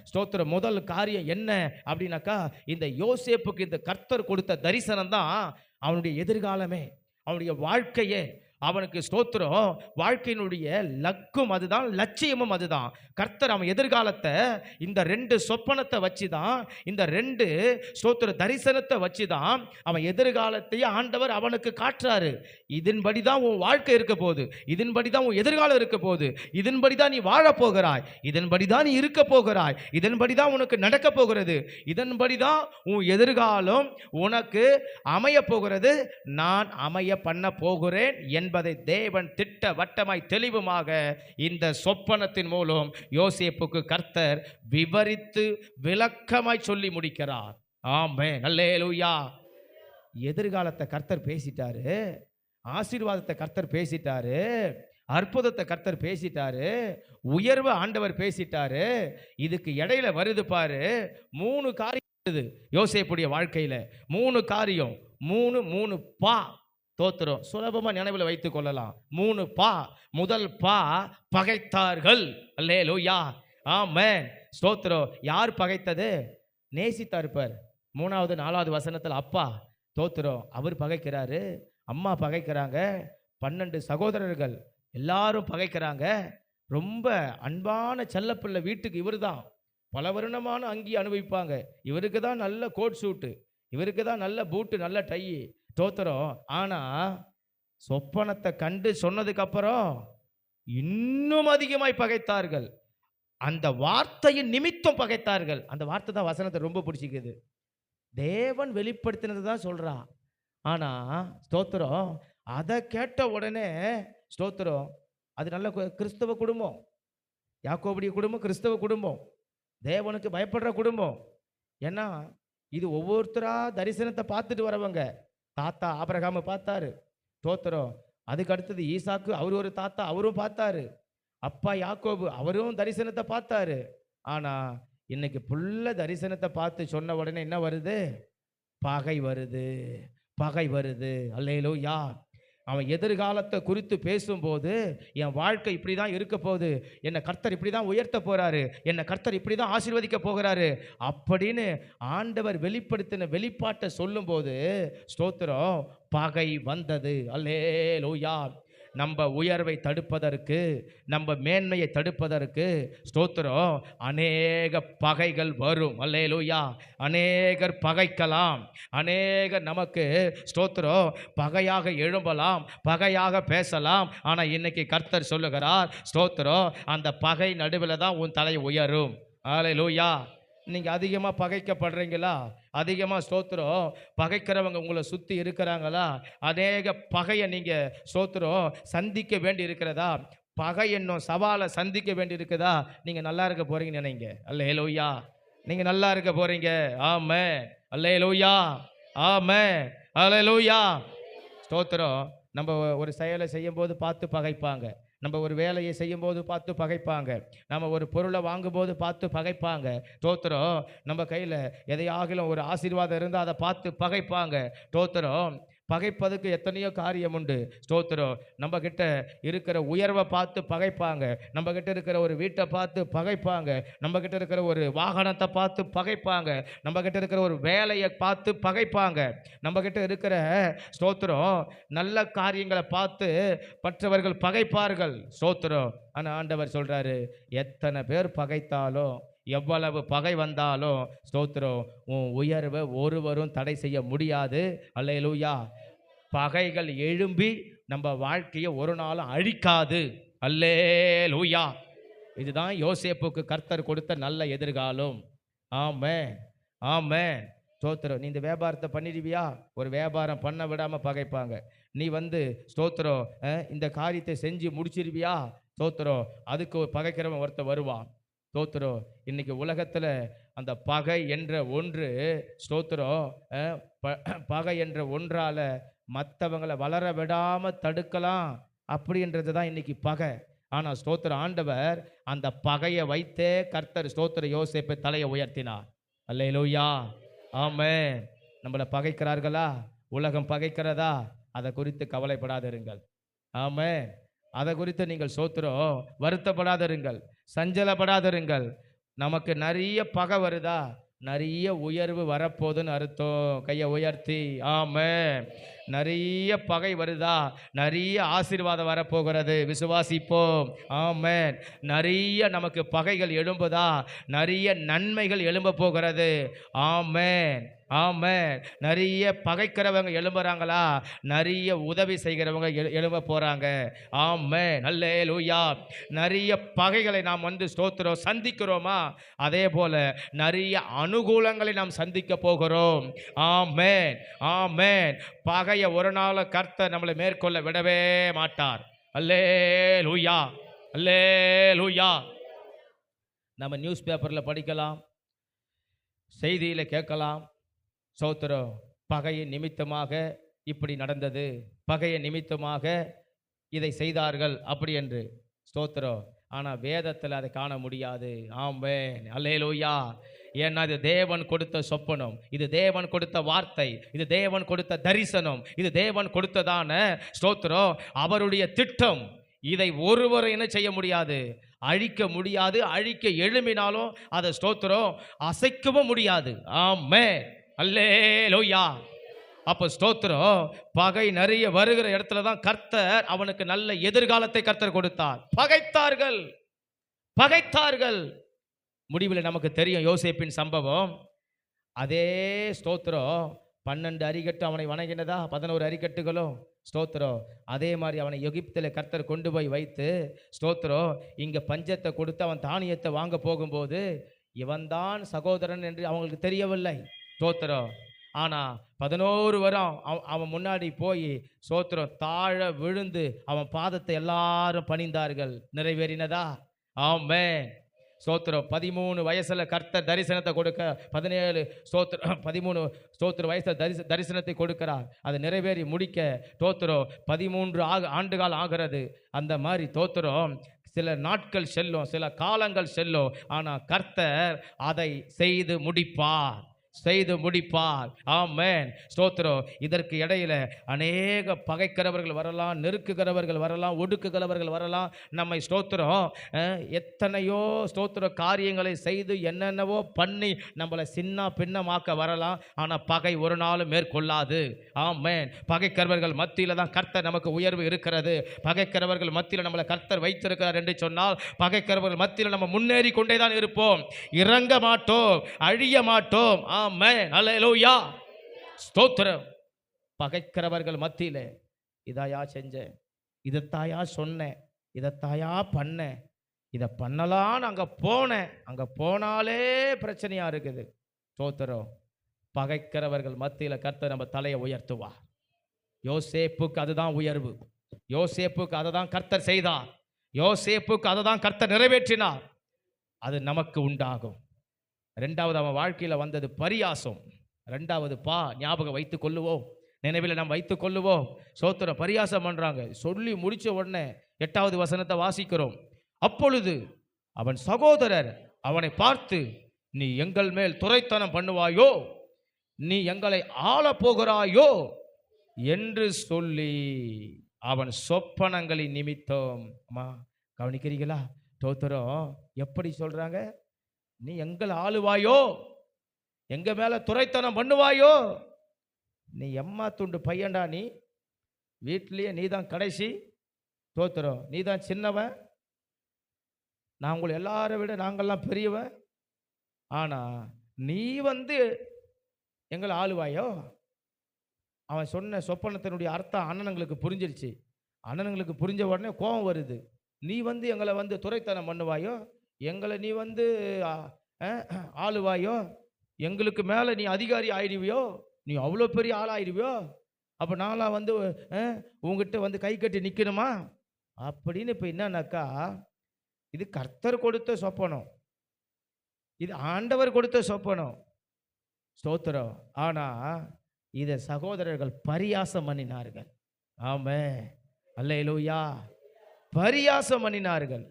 ஸ்தோத்திரம் முதல் காரியம் என்ன அப்படின்னாக்கா, இந்த யோசேப்புக்கு இந்த கர்த்தர் கொடுத்த தரிசனம் தான் அவனுடைய எதிர்காலமே, அவனுடைய வாழ்க்கையே. அவனுக்கு ஸ்தோத்திரம் வாழ்க்கையினுடைய லக்கும் அதுதான், லட்சியமும் அதுதான். கர்த்தர் அவன் எதிர்காலத்தை இந்த 2 சொப்பனத்தை வச்சு தான், இந்த 2 ஸ்தோத்திர தரிசனத்தை வச்சு தான் அவன் எதிர்காலத்தையே ஆண்டவர் அவனுக்கு காட்டுறாரு. இதன்படி தான் உன் வாழ்க்கை இருக்க போகுது, இதன்படி தான் உன் எதிர்காலம் இருக்க போகுது, இதன்படி தான் நீ வாழ போகிறாய், இதன்படி தான் நீ இருக்க போகிறாய், இதன்படி தான் உனக்கு நடக்க போகிறது, இதன்படி தான் உன் எதிர்காலம் உனக்கு அமைய போகிறது, நான் அமைய பண்ண போகிறேன் என்பதை தேவன் திட்ட வட்டமாய் தெளிவுமாக இந்த சொப்பனத்தின் மூலம் யோசேப்புக்கு கர்த்தர் விவரித்து விளக்கமாய் சொல்லி முடிக்கிறார். ஆமென், அல்லேலூயா. எதிர்காலத்தை கர்த்தர் பேசிட்டாரு, ஆசீர்வாதத்தை கர்த்தர் பேசிட்டாரு, அற்புதத்தை கர்த்தர் பேசிட்டாரு, உயர்வு ஆண்டவர் பேசிட்டாரு. இதுக்கு இடையில வருது பாரு 3 காரியம் வருது யோசேப்புடைய வாழ்க்கையில. 3 காரியம், 3 பா. தோத்திரம் சுலபமாக நினைவில் வைத்துக் கொள்ளலாம். 3 பா. முதல் பா, பகைத்தார்கள். அல்லேலூயா, ஆமென், ஸ்தோத்திரம். யார் பகைத்தது? நேசித்தார் பார். 3வது 4வது வசனத்தில் அப்பா தோத்திரம் அவர் பகைக்கிறாரு, அம்மா பகைக்கிறாங்க, 12 சகோதரர்கள் எல்லாரும் பகைக்கிறாங்க. ரொம்ப அன்பான செல்லப்பிள்ளை வீட்டுக்கு இவர் தான். பல வருடமான அங்கி அனுபவிப்பாங்க. இவருக்கு தான் நல்ல கோட் சூட்டு, இவருக்கு தான் நல்ல பூட்டு, நல்ல டை, தோத்திரம். ஆனால் சொப்பனத்தை கண்டு சொன்னதுக்கு அப்புறம் இன்னும் அதிகமாய் பகைத்தார்கள். அந்த வார்த்தையின் நிமித்தம் பகைத்தார்கள். அந்த வார்த்தை தான் வசனத்தை ரொம்ப பிடிச்சிக்குது. தேவன் வெளிப்படுத்தினது தான் சொல்றா. ஆனா ஸ்தோத்திரம் அதை கேட்ட உடனே ஸ்தோத்திரம் அது நல்ல கிறிஸ்தவ குடும்பம், யாக்கோபுடைய குடும்பம் கிறிஸ்தவ குடும்பம், தேவனுக்கு பயப்படுற குடும்பம். ஏன்னா இது ஒவ்வொருத்தரா தரிசனத்தை பார்த்துட்டு வரவங்க. தாத்தா ஆபிரகாமை பார்த்தாரு, ஸ்தோத்திரம். அதுக்கு அடுத்தது ஈசாக்கு, அவர் ஒரு தாத்தா, அவரும் பார்த்தாரு. அப்பா யாக்கோபு, அவரும் தரிசனத்தை பார்த்தாரு. ஆனா இன்னைக்கு புள்ள தரிசனத்தை பார்த்து சொன்ன உடனே என்ன வருது? பகை வருது, பகை வருது. அல்லேலூயா. அவன் எதிர்காலத்தை குறித்து பேசும்போது என் வாழ்க்கை இப்படி தான் இருக்க போகுது, என்னை கர்த்தர் இப்படி தான் உயர்த்த போகிறாரு, என்னை கர்த்தர் இப்படி தான் ஆசீர்வதிக்க போகிறாரு அப்படின்னு ஆண்டவர் வெளிப்படுத்தின வெளிப்பாட்டை சொல்லும்போது ஸ்தோத்திரம், பகை வந்தது. அல்லேலூயா. நம்ம உயர்வை தடுப்பதற்கு, நம்ம மேன்மையை தடுப்பதற்கு ஸ்தோத்திரம் அநேக பகைகள் வரும். அல்லேலூயா. அநேகர் பகைக்கலாம், அநேகர் நமக்கு ஸ்தோத்திரம் பகையாக எழும்பலாம், பகையாக பேசலாம். ஆனால் இன்னைக்கு கர்த்தர் சொல்லுகிறார் ஸ்தோத்திரம், அந்த பகை நடுவில் தான் உன் தலை உயரும். அல்லேலூயா. நீங்கள் அதிகமாக பகைக்கப்படுறீங்களா? அதிகமாக ஸ்தோத்திரம் பகைக்கிறவங்க உங்களை சுற்றி இருக்கிறாங்களா? அநேக பகையை நீங்கள் ஸ்தோத்திரம் சந்திக்க வேண்டி இருக்கிறதா? பகை என்னும் சவாலை சந்திக்க வேண்டி இருக்குதா? நீங்கள் நல்லா இருக்க போகிறீங்கன்னு நினைங்க. அல்லேலூயா. நீங்கள் நல்லா இருக்க போகிறீங்க. ஆமென். அல்லேலூயா. ஆமென். அல்லேலூயா. ஸ்தோத்திரம். நம்ம ஒரு செயலை செய்யும்போது பார்த்து பகைப்பாங்க, நம்ம ஒரு வேலையை செய்யும்போது பார்த்து பகைப்பாங்க, நம்ம ஒரு பொருளை வாங்கும்போது பார்த்து பகைப்பாங்க. ஸ்தோத்திரம். நம்ம கையில் எதையாகிலும் ஒரு ஆசீர்வாதம் இருந்தால் அதை பார்த்து பகைப்பாங்க. ஸ்தோத்திரம். பகைப்பதுக்கு எத்தனையோ காரியம் உண்டு. ஸ்தோத்திரம். நம்ம கிட்ட இருக்கிற உயர்வை பார்த்து பகைப்பாங்க, நம்ம கிட்ட இருக்கிற ஒரு வீட்டை பார்த்து பகைப்பாங்க, நம்ம கிட்ட இருக்கிற ஒரு வாகனத்தை பார்த்து பகைப்பாங்க, நம்ம கிட்ட இருக்கிற ஒரு வேலையை பார்த்து பகைப்பாங்க, நம்ம கிட்ட இருக்கிற ஸ்தோத்திரம் நல்ல காரியங்களை பார்த்து மற்றவர்கள் பகைப்பார்கள். ஸ்தோத்திரம். ஆனால் ஆண்டவர் சொல்றாரு, எத்தனை பேர் பகைத்தாலும், எவ்வளவு பகை வந்தாலும் ஸ்தோத்திரம் உன் உயர்வை ஒருவரும் தடை செய்ய முடியாது. அல்லேலூயா. பகைகள் எழும்பி நம்ம வாழ்க்கையை ஒரு நாளும் அழிக்காது. அல்லேலூயா. இதுதான் யோசேப்புக்கு கர்த்தர் கொடுத்த நல்ல எதிர்காலம். ஆமென். ஆமென். ஸ்தோத்திரம். நீ இந்த வியாபாரத்தை பண்ணிடுவியா? ஒரு வியாபாரம் பண்ண விடாமல் பகைப்பாங்க. நீ ஸ்தோத்திரம் இந்த காரியத்தை செஞ்சு முடிச்சிருவியா? ஸ்தோத்திரம். அதுக்கு பகைக்கிறவன் ஒருத்தர் வருவான். ஸ்தோத்திரம். இன்னைக்கு உலகத்தில் அந்த பகை என்ற ஒன்று ஸ்தோத்திரம் பகை என்ற ஒன்றால் மற்றவங்களை வளர விடாமல் தடுக்கலாம் அப்படின்றது தான் இன்னைக்கு பகை. ஆனால் ஸ்தோத்திரம் ஆண்டவர் அந்த பகையை வைத்தே கர்த்தர் ஸ்தோத்திர யோசேப்பை தலையை உயர்த்தினார். அல்லேலூயா. ஆமென். நம்மளை பகைக்கிறார்களா? உலகம் பகைக்கிறதா? அதை குறித்து கவலைப்படாதிருங்கள். ஆமென். அதை குறித்து நீங்கள் ஸ்தோத்திரம் வருத்தப்படாதிருங்கள், சஞ்சலப்படாதிருங்கள். நமக்கு நிறைய பகை வருதா? நிறைய உயர்வு வரப்போகுதுன்னு அர்த்தம். கையை உயர்த்தி ஆமென். நிறைய பகை வருதா? நிறைய ஆசீர்வாதம் வரப்போகிறது. விசுவாசிப்போம். ஆமென். நிறைய நமக்கு பகைகள் எழும்புதா? நிறைய நன்மைகள் எழும்ப போகிறது. ஆமென். ஆமென். நிறைய பகைக்கிறவங்க எழும்புறாங்களா? நிறைய உதவி செய்கிறவங்க எழும்ப போறாங்க. ஆமென். அல்லேலூயா. நிறைய பகைகளை நாம் ஸ்தோத்திரம் சந்திக்கிறோமா? அதே போல நிறைய அனுகூலங்களை நாம் சந்திக்க போகிறோம். ஆமென். ஆமென். பகையை ஒரு நாள் கர்த்தர் நம்மளை மேற்கொள்ள விடவே மாட்டார். அல்லேலூயா. அல்லேலூயா. நம்ம நியூஸ் பேப்பரில் படிக்கலாம், செய்தியில் கேட்கலாம். ஸ்தோத்திரம். பகையின் நிமித்தமாக இப்படி நடந்தது, பகையின் நிமித்தமாக இதை செய்தார்கள் அப்படி என்று. ஸ்தோத்திரம். ஆனால் வேதத்தில் அதை காண முடியாது. ஆமென். அல்லேலூயா. ஏன்னா இது தேவன் கொடுத்த சொப்பனம், இது தேவன் கொடுத்த வார்த்தை, இது தேவன் கொடுத்த தரிசனம், இது தேவன் கொடுத்ததான ஸ்தோத்திரம் அவருடைய திட்டம். இதை ஒருவரை என்ன செய்ய முடியாது, அழிக்க முடியாது. அழிக்க எழும்பினாலும் அதை ஸ்தோத்திரம் அசைக்கவும் முடியாது. ஆமென். அல்லேலூயா. அப்போ ஸ்தோத்திரம் பகை நிறைய வருகிற இடத்துல தான் கர்த்தர் அவனுக்கு நல்ல எதிர்காலத்தை கர்த்தர் கொடுத்தார். பகைத்தார்கள், பகைத்தார்கள். முடிவில் நமக்கு தெரியும் யோசேப்பின் சம்பவம். அதே ஸ்தோத்திரம் 12 அரிக்கட்டு அவனை வணங்கினதா? 11 அரிக்கட்டுகளும் ஸ்தோத்திரம். அதே மாதிரி அவனை எகிப்தில் கர்த்தர் கொண்டு போய் வைத்து ஸ்தோத்திரம் இங்கே பஞ்சத்தை கொடுத்து அவன் தானியத்தை வாங்க போகும்போது இவன்தான் சகோதரன் என்று அவங்களுக்கு தெரியவில்லை. ஸ்தோத்திரம். ஆனால் 11 வரும் அவன் முன்னாடி போய் ஸ்தோத்திரம் தாழ விழுந்து அவன் பாதத்தை எல்லாரும் பணிந்தார்கள். நிறைவேறினதா? ஆமென். ஸ்தோத்திரம். 13 வயசுல கர்த்தர் தரிசனத்தை கொடுக்க, 17 ஸ்தோத்திரம் 13 ஸ்தோத்திர வயசுல தரிசனத்தை கொடுக்கிறார். அதை நிறைவேறி முடிக்க ஸ்தோத்திரம் 13 ஆண்டுகால் ஆகிறது. அந்த மாதிரி ஸ்தோத்திரம் சில நாட்கள் செல்லும், சில காலங்கள் செல்லும். ஆனால் கர்த்தர் அதை செய்து முடிப்பார். செய்து முடிப்பார். ஆமென். ஸ்தோத்திரம். இதற்கு இடையில அநேக பகைக்கிறவர்கள் வரலாம், நெருக்குகிறவர்கள் வரலாம், ஒடுக்குகிறவர்கள் வரலாம். நம்மை ஸ்தோத்திரம் எத்தனையோ ஸ்தோத்திர காரியங்களை செய்து என்னென்னவோ பண்ணி நம்மளை சின்ன பின்னமாக்க வரலாம். ஆனால் பகை ஒரு நாளும் மேற்கொள்ளாது. ஆமென். பகைக்கிறவர்கள் மத்தியில் தான் கர்த்தர் நமக்கு உயர்வு இருக்கிறது. பகைக்கிறவர்கள் மத்தியில் நம்மளை கர்த்தர் வைத்திருக்கிறார் என்று சொன்னால் பகைக்கிறவர்கள் மத்தியில் நம்ம முன்னேறி கொண்டே தான் இருப்போம். இறங்க மாட்டோம், அழிய மாட்டோம். ஆமென். அல்லேலூயா. ஸ்தோத்திரம். பகைக்கிறவர்கள் மத்தியில் இதாயா செஞ்சேன், இதைத்தாயா சொன்னேன், இதைத்தாயா பண்ணேன், இதை பண்ணலான்னு அங்கே போனேன், அங்கே போனாலே பிரச்சனையா இருக்குது. ஸ்தோத்திரம். பகைக்கிறவர்கள் மத்தியில் கர்த்தர் நம்ம தலையை உயர்த்துவார். யோசேப்புக்கு அதுதான் உயர்வு. யோசேப்புக்கு அதை தான் கர்த்தர் செய்தார். யோசேப்புக்கு அதை தான் கர்த்தர் நிறைவேற்றினார். அது நமக்கு உண்டாகும். ரெண்டாவது அவன் வாழ்க்கையில் வந்தது பரியாசம். ரெண்டாவது ஞாபகம் வைத்துக் கொள்ளுவோம், நினைவில் நாம் வைத்துக் கொள்ளுவோம். சோத்திரம். பரியாசம் பண்றாங்க. சொல்லி முடிச்ச உடனே 8வது வசனத்தை வாசிக்கிறோம். அப்பொழுது அவன் சகோதரர் அவனை பார்த்து, நீ எங்கள் மேல் துரைத்தனம் பண்ணுவாயோ, நீ எங்களை ஆள போகிறாயோ என்று சொல்லி அவன் சொப்பனங்களின் நிமித்தம். அம்மா கவனிக்கிறீங்களா? தோத்திரம் எப்படி சொல்றாங்க? நீ எங்கள் ஆளுவாயோ, எங்க மேல துரைத்தனம் பண்ணுவாயோ, நீ எம்மா துண்டு பையன்டா, நீ வீட்டிலேயே நீ தான் கடைசி. தோத்திரம். நீ தான் சின்னவன், நான் உங்களை எல்லாரை விட நாங்கள்லாம் பெரியவன். ஆனா நீ எங்களை ஆளுவாயோ? அவன் சொன்ன சொப்பனத்தினுடைய அர்த்தம் அண்ணனுங்களுக்கு புரிஞ்சிருச்சு. அண்ணனுங்களுக்கு புரிஞ்ச உடனே கோபம் வருது. நீ எங்களை துரைத்தனம் பண்ணுவாயோ, எங்களை நீ ஆளுவாயோ, எங்களுக்கு மேலே நீ அதிகாரி ஆயிடுவியோ, நீ அவ்வளோ பெரிய ஆளாயிடுவியோ, அப்போ நான்லாம் உங்ககிட்ட கை கட்டி நிற்கணுமா அப்படின்னு. இப்போ என்னன்னாக்கா, இது கர்த்தர் கொடுத்த சொப்பனம், இது ஆண்டவர் கொடுத்த சொப்பனம். ஸ்தோத்திரம். ஆனால் இதை சகோதரர்கள் பரியாசம் பண்ணினார்கள். ஆமென். அல்லேலூயா. பரியாசம் பண்ணினார்கள்,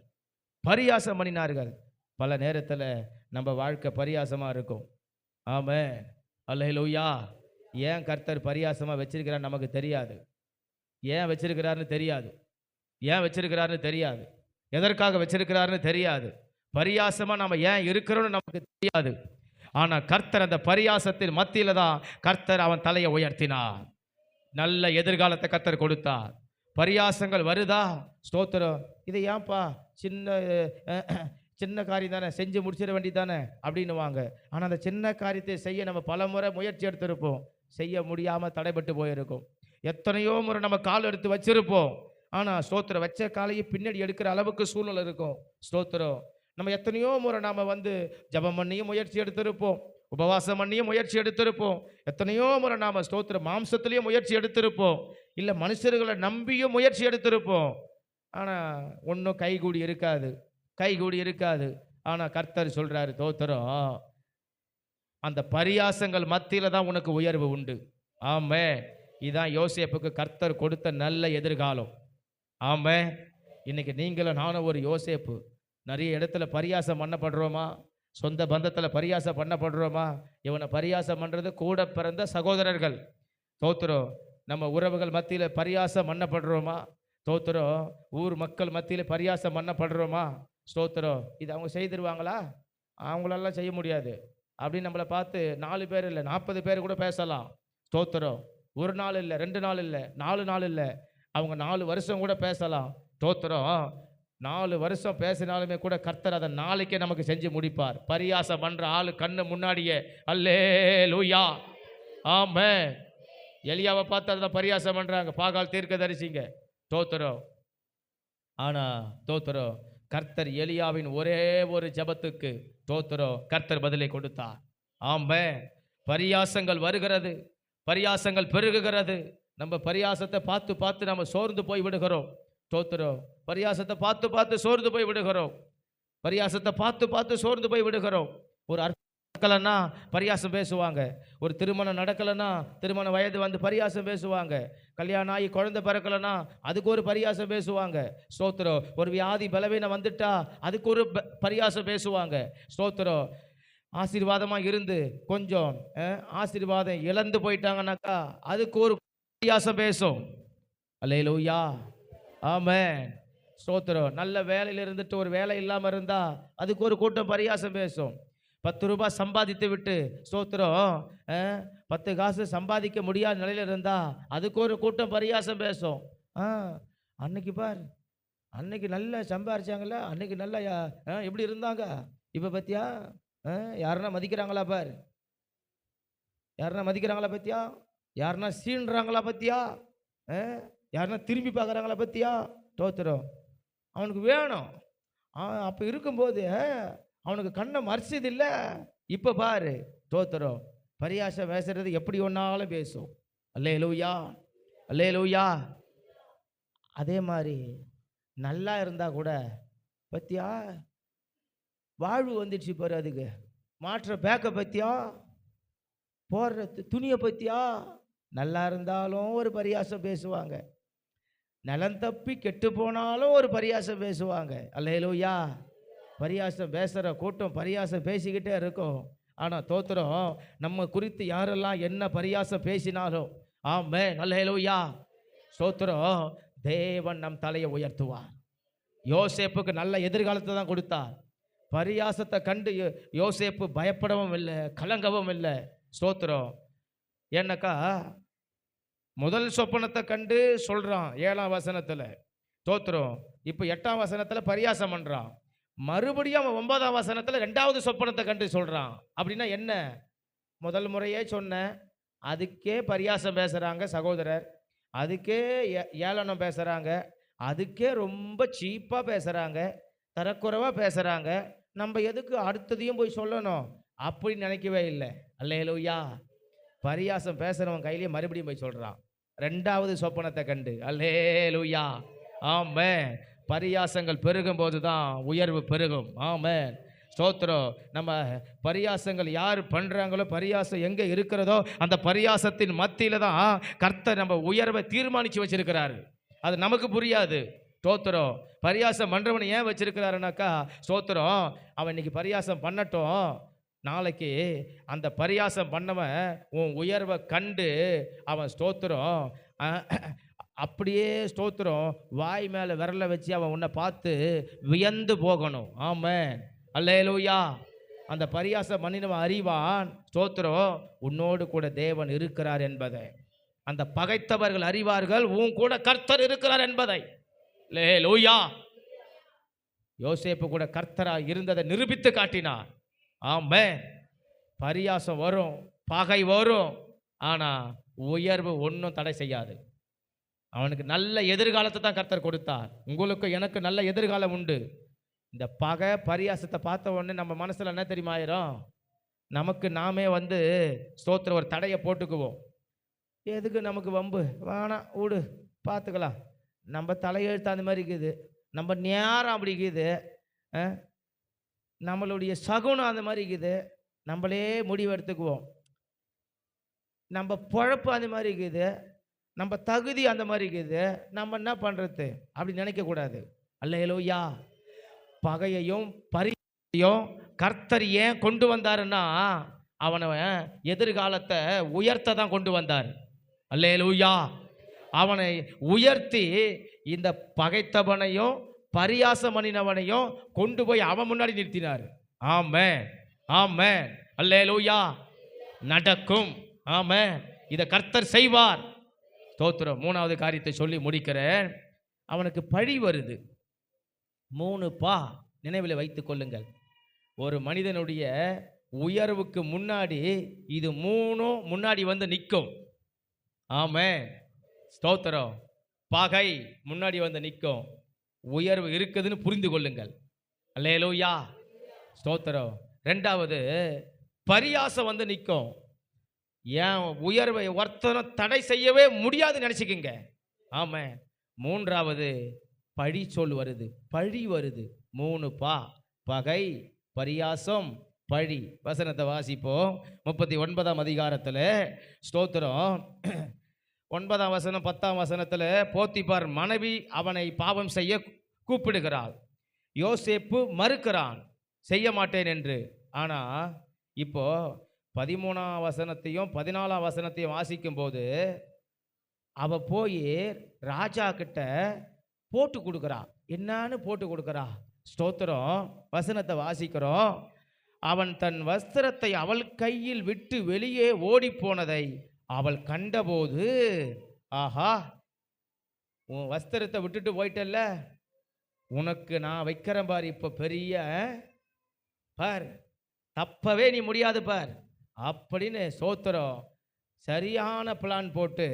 பரியாசம் பண்ணினார்கள். பல நேரத்தில் நம்ம வாழ்க்கை பரியாசமாக இருக்கும். ஆமென். அல்லேலூயா. ஏன் கர்த்தர் பரியாசமாக வச்சிருக்கிறார் நமக்கு தெரியாது. ஏன் வச்சிருக்கிறாருன்னு தெரியாது. ஏன் வச்சிருக்கிறாருன்னு தெரியாது. எதற்காக வச்சிருக்கிறாருன்னு தெரியாது. பரியாசமாக நம்ம ஏன் இருக்கிறோன்னு நமக்கு தெரியாது. ஆனால் கர்த்தர் அந்த பரியாசத்தின் மத்தியில் தான் கர்த்தர் அவன் தலையை உயர்த்தினார். நல்ல எதிர்காலத்தை கர்த்தர் கொடுத்தார். பரியாசங்கள் வருதா? ஸ்தோத்திரம். இதை ஏன்பா சின்ன காரியம் தானே, செஞ்சு முடிச்சிட வேண்டி தானே அப்படின்னு வாங்க. ஆனால் அந்த சின்ன காரியத்தை செய்ய நம்ம பல முறை முயற்சி எடுத்திருப்போம், செய்ய முடியாமல் தடைபட்டு போயிருக்கும். எத்தனையோ முறை நம்ம கால் எடுத்து வச்சிருப்போம். ஆனால் ஸ்தோத்திரம், வச்ச காலையை பின்னாடி எடுக்கிற அளவுக்கு சூழ்நிலை இருக்கும். ஸ்தோத்திரம். நம்ம எத்தனையோ முறை நாம் ஜபம் பண்ணியும் முயற்சி எடுத்திருப்போம், உபவாசம் பண்ணியும் முயற்சி எடுத்திருப்போம். எத்தனையோ முறை நாம் ஸ்தோத்திரம் மாம்சத்திலையும் முயற்சி எடுத்திருப்போம், இல்லை மனுஷர்களை நம்பியும் முயற்சி எடுத்திருப்போம். ஆனால் ஒன்றும் கைகூடி இருக்காது, கைகூடி இருக்காது. ஆனால் கர்த்தர் சொல்கிறாரு, தோத்திரம், அந்த பரியாசங்கள் மத்தியில் தான் உனக்கு உயர்வு உண்டு. ஆமே. இதுதான் யோசேப்புக்கு கர்த்தர் கொடுத்த நல்ல எதிர்காலம். ஆமே. இன்னைக்கு நீங்களும் நானும் ஒரு யோசேப்பு. நிறைய இடத்துல பரியாசம் பண்ணப்படுறோமா? சொந்த பந்தத்தில் பரியாசம் பண்ணப்படுறோமா? இவனை பரியாசம் பண்ணுறது கூட பிறந்த சகோதரர்கள். தோத்திரம். நம்ம உறவுகள் மத்தியில் பரியாசம் பண்ணப்படுறோமா? தோத்திரம். ஊர் மக்கள் மத்தியில் பரியாசம் பண்ணப்படுறோமா? ஸ்தோத்திரம். இது அவங்க செய்திருவாங்களா? அவங்களெல்லாம் செய்ய முடியாது அப்படின்னு நம்மளை பார்த்து 4 பேர் இல்லை 40 பேர் கூட பேசலாம். ஸ்தோத்திரம். ஒரு நாள் இல்லை, 2 நாள் இல்லை, 4 நாள் இல்லை, அவங்க 4 வருஷம் கூட பேசலாம். ஸ்தோத்திரம். 4 வருஷம் பேசினாலுமே கூட கர்த்தர் அதை நாளைக்கே நமக்கு செஞ்சு முடிப்பார். பரியாசம் பண்ற ஆளு கண்ணு முன்னாடியே. அல்லேலூயா. ஆமென். எலியாவை பார்த்து அதை பரியாசம் பண்றாங்க, பாகால் தீர்க்கதரிசிங்க. தோத்திரம். ஆனா தோத்திரம், கர்த்தர் எலியாவின் ஒரே ஒரு ஜெபத்துக்கு தோத்திரம் கர்த்தர் பதிலை கொடுத்தார். ஆமென். பரியாசங்கள் வருகிறது, பரியாசங்கள் பெருகுகிறது. நம்ம பரியாசத்தை பார்த்து பார்த்து நம்ம சோர்ந்து போய் விடுகிறோம். தோத்திரம். பரியாசத்தை பார்த்து பார்த்து சோர்ந்து போய் விடுகிறோம். பரியாசத்தை பார்த்து பார்த்து சோர்ந்து போய் விடுகிறோம். ஒரு நடக்கலைன்னா பரியாசம் பேசுவாங்க. ஒரு திருமணம் நடக்கலைன்னா திருமண வயது பரியாசம் பேசுவாங்க. கல்யாணம் ஆகி குழந்தை பிறக்கலைன்னா அதுக்கு ஒரு பரியாசம் பேசுவாங்க. ஸ்தோத்திரம். ஒரு வியாதி பலவீனம் வந்துட்டா அதுக்கு ஒரு பரியாசம் பேசுவாங்க. ஸ்தோத்திரம். ஆசீர்வாதமாக இருந்து கொஞ்சம் ஆசீர்வாதம் இழந்து போயிட்டாங்கன்னாக்கா அதுக்கு ஒரு பரியாசம் பேசும். அல்லேலூயா, ஆமென், ஸ்தோத்திரம். நல்ல வேலையில் இருந்துட்டு ஒரு வேலை இல்லாமல் இருந்தால் அதுக்கு ஒரு கூட்டம் பரியாசம் பேசும். 10 ரூபாய் சம்பாதித்து விட்டு ஸ்தோத்திரம் 10 காசு சம்பாதிக்க முடியாத நிலையில் இருந்தால் அதுக்கு ஒரு கூட்டம் பரியாசம் பேசும். அன்னைக்கு பார், அன்னைக்கு நல்லா சம்பாரிச்சாங்கள, அன்னைக்கு நல்லா எப்படி இருந்தாங்க, இப்போ பத்தியா யாருன்னா மதிக்கிறாங்களா பார், யாருன்னா மதிக்கிறாங்களா பத்தியா, யாருன்னா சீன்றாங்களா பத்தியா, யாருன்னா திரும்பி பார்க்குறாங்களா பத்தியா. ஸ்தோத்திரம். அவனுக்கு வேணும். அப்போ இருக்கும்போது அவனுக்கு கண்ணை மறைச்சது இல்லை. இப்போ பாரு, ஸ்தோத்திரம், பரியாசம் பேசுறது எப்படி ஒன்றாலும் பேசும். அல்லேலூயா, அல்லேலூயா. அதே மாதிரி நல்லா இருந்தால் கூட பத்தியா வாழ்வு வந்துடுச்சு பாரு, அதுக்கு மாற்ற பேக்கை பற்றியா, போடுற துணியை பற்றியா. நல்லா இருந்தாலும் ஒரு பரியாசம் பேசுவாங்க, நலம் தப்பி கெட்டு போனாலும் ஒரு பரியாசம் பேசுவாங்க. அல்லேலூயா. பரியாசம் பேசுகிற கூட்டம் பரியாசம் பேசிக்கிட்டே இருக்கும். ஆனால் தோத்திரம், நம்ம குறித்து யாரெல்லாம் என்ன பரியாசம் பேசினாலும் ஆமென், அல்லேலூயா, ஸ்தோத்திரம், தேவன் நம் தலையை உயர்த்துவார். யோசேப்புக்கு நல்ல எதிர்காலத்தை தான் கொடுத்தார். பரியாசத்தை கண்டு யோசேப்பு பயப்படவும் இல்லை, கலங்கவும் இல்லை. ஸ்தோத்திரம். ஏன்னாக்கா முதல் சொப்பனத்தை கண்டு சொல்கிறான் 7ஆம் வசனத்தில், ஸ்தோத்திரம். இப்போ 8ஆம் வசனத்தில் பரியாசம் பண்ணுறான். மறுபடியும் அவன் 9ஆம் வசனத்தில் 2வது சொப்பனத்தை கண்டு சொல்கிறான். அப்படின்னா என்ன? முதல் முறையே சொன்னேன், அதுக்கே பரியாசம் பேசுகிறாங்க சகோதரர், அதுக்கே ஏளனம் பேசுகிறாங்க, அதுக்கே ரொம்ப சீப்பாக பேசுகிறாங்க, தரக்குறைவாக பேசுகிறாங்க. நம்ம எதுக்கு அடுத்ததையும் போய் சொல்லணும் அப்படி நினைக்கவே இல்லை. அல்லேலூயா. பரியாசம் பேசுகிறவன் கையிலேயே மறுபடியும் போய் சொல்கிறான் 2வது சொப்பனத்தை கண்டு. அல்லேலூயா, ஆமென். பரியாசங்கள் பெருகும் போது தான் உயர்வு பெருகும். ஆமென், ஸ்தோத்திரம். நம்ம பரியாசங்கள் யார் பண்ணுறாங்களோ, பரியாசம் எங்கே இருக்கிறதோ அந்த பரியாசத்தின் மத்தியில் தான் கர்த்தர் நம்ம உயர்வை தீர்மானித்து வச்சிருக்கிறாரு. அது நமக்கு புரியாது. ஸ்தோத்திரம். பரியாசம் பண்ணுறவனை ஏன் வச்சிருக்கிறாருனாக்கா, ஸ்தோத்திரம், அவன் இன்னைக்கு பரியாசம் பண்ணட்டும், நாளைக்கு அந்த பரியாசம் பண்ணவன் உன் உயர்வை கண்டு அவன் ஸ்தோத்திரம் அப்படியே ஸ்தோத்திரம் வாய் மேலே விரலை வச்சு அவன் உன்னை பார்த்து வியந்து போகணும். ஆமென், அல்லேலூயா. அந்த பரியாசம் பண்ணினவன் அறிவான், ஸ்தோத்திரம், உன்னோடு கூட தேவன் இருக்கிறார் என்பதை. அந்த பகைத்தவர்கள் அறிவார்கள், உன் கூட கர்த்தர் இருக்கிறார் என்பதை. அல்லேலூயா. யோசேப்பு கூட கர்த்தராக இருந்ததை நிரூபித்து காட்டினார். ஆமென். பரியாசம் வரும், பகை வரும், ஆனால் உயர்வு ஒன்றும் தடை செய்யாது. அவனுக்கு நல்ல எதிர்காலத்தை தான் கர்த்தர் கொடுத்தார். உங்களுக்கு எனக்கு நல்ல எதிர்காலம் உண்டு. இந்த பகை பரியாசத்தை பார்த்த உடனே நம்ம மனசில் என்ன தெரியுமா ஆயிரும்? நமக்கு நாமே ஸ்தோத்திரம் ஒரு தடையை போட்டுக்குவோம். எதுக்கு நமக்கு வம்பு, வேணாம் விடு, பார்த்துக்கலாம். நம்ம தலையெழுத்து அந்த மாதிரி இருக்குது, நம்ம நேரம் அப்படி இருக்குது, நம்மளுடைய சகுனம் அந்த மாதிரி இருக்குது, நம்மளே முடிவு எடுத்துக்குவோம். நம்ம பொழப்பு அந்த மாதிரி இருக்குது, நம்ம தகுதி அந்த மாதிரி இருக்குது, நம்ம என்ன பண்ணுறது அப்படி நினைக்கக்கூடாது. அல்லேலூயா. பகையையும் பரியையும் கர்த்தர் ஏன் கொண்டு வந்தாருன்னா, அவனை எதிர்காலத்தை உயர்த்த தான் கொண்டு வந்தார். அல்லேலூயா. அவனை உயர்த்தி இந்த பகைத்தவனையும் பரியாசம் பண்ணினவனையும் கொண்டு போய் அவன் முன்னாடி நிறுத்தினார். ஆமென், ஆமென், அல்லேலூயா. நடக்கும். ஆமென். இதை கர்த்தர் செய்வார். ஸ்தோத்திரம். 3வது காரியத்தை சொல்லி முடிக்கிறேன். அவனுக்கு பழி வருது. 3 நினைவில் வைத்துக் கொள்ளுங்கள். ஒரு மனிதனுடைய உயர்வுக்கு முன்னாடி இது 3 முன்னாடி நிற்கும். ஆமென், ஸ்தோத்திரம். பகை முன்னாடி நிற்கும், உயர்வு இருக்குதுன்னு புரிந்து கொள்ளுங்கள். அல்லேலூயா, ஸ்தோத்திரம். 2வது பரியாசம் நிற்கும். ஏன் உயர்வை ஒருத்தனும் தடை செய்யவே முடியாது நினைச்சுக்கிங்க. ஆமென். 3வது பழி சொல் வருது, பழி வருது. 3 பகை, பரியாசம், பழி. வசனத்தை வாசிப்போம். 39ஆம் அதிகாரத்தில் ஸ்தோத்திரம் 9ஆம் வசனம் 10ஆம் வசனத்தில் போத்திபார் மனைவி அவனை பாவம் செய்ய கூப்பிடுகிறாள். யோசேப்பு மறுக்கிறான், செய்ய மாட்டேன் என்று. ஆனால் இப்போ 13ஆம் வசனத்தையும் 14ஆம் வசனத்தையும் வாசிக்கும் போது அவ போய் ராஜா கிட்ட போட்டு கொடுக்குறா. என்னன்னு போட்டு கொடுக்குறா? ஸ்தோத்திரம். வசனத்தை வாசிக்கிறோம். அவன் தன் வஸ்திரத்தை அவள் கையில் விட்டு வெளியே ஓடி போனதை அவள் கண்டபோது, ஆஹா, உன் வஸ்திரத்தை விட்டுட்டு போயிட்டல்ல, உனக்கு நான் வைக்கிறேன் பார் இப்ப பெரிய பார், தப்பவே நீ முடியாது பார் அப்படின்னு ஸ்தோத்திரம். சரியான பிளான் போட்டு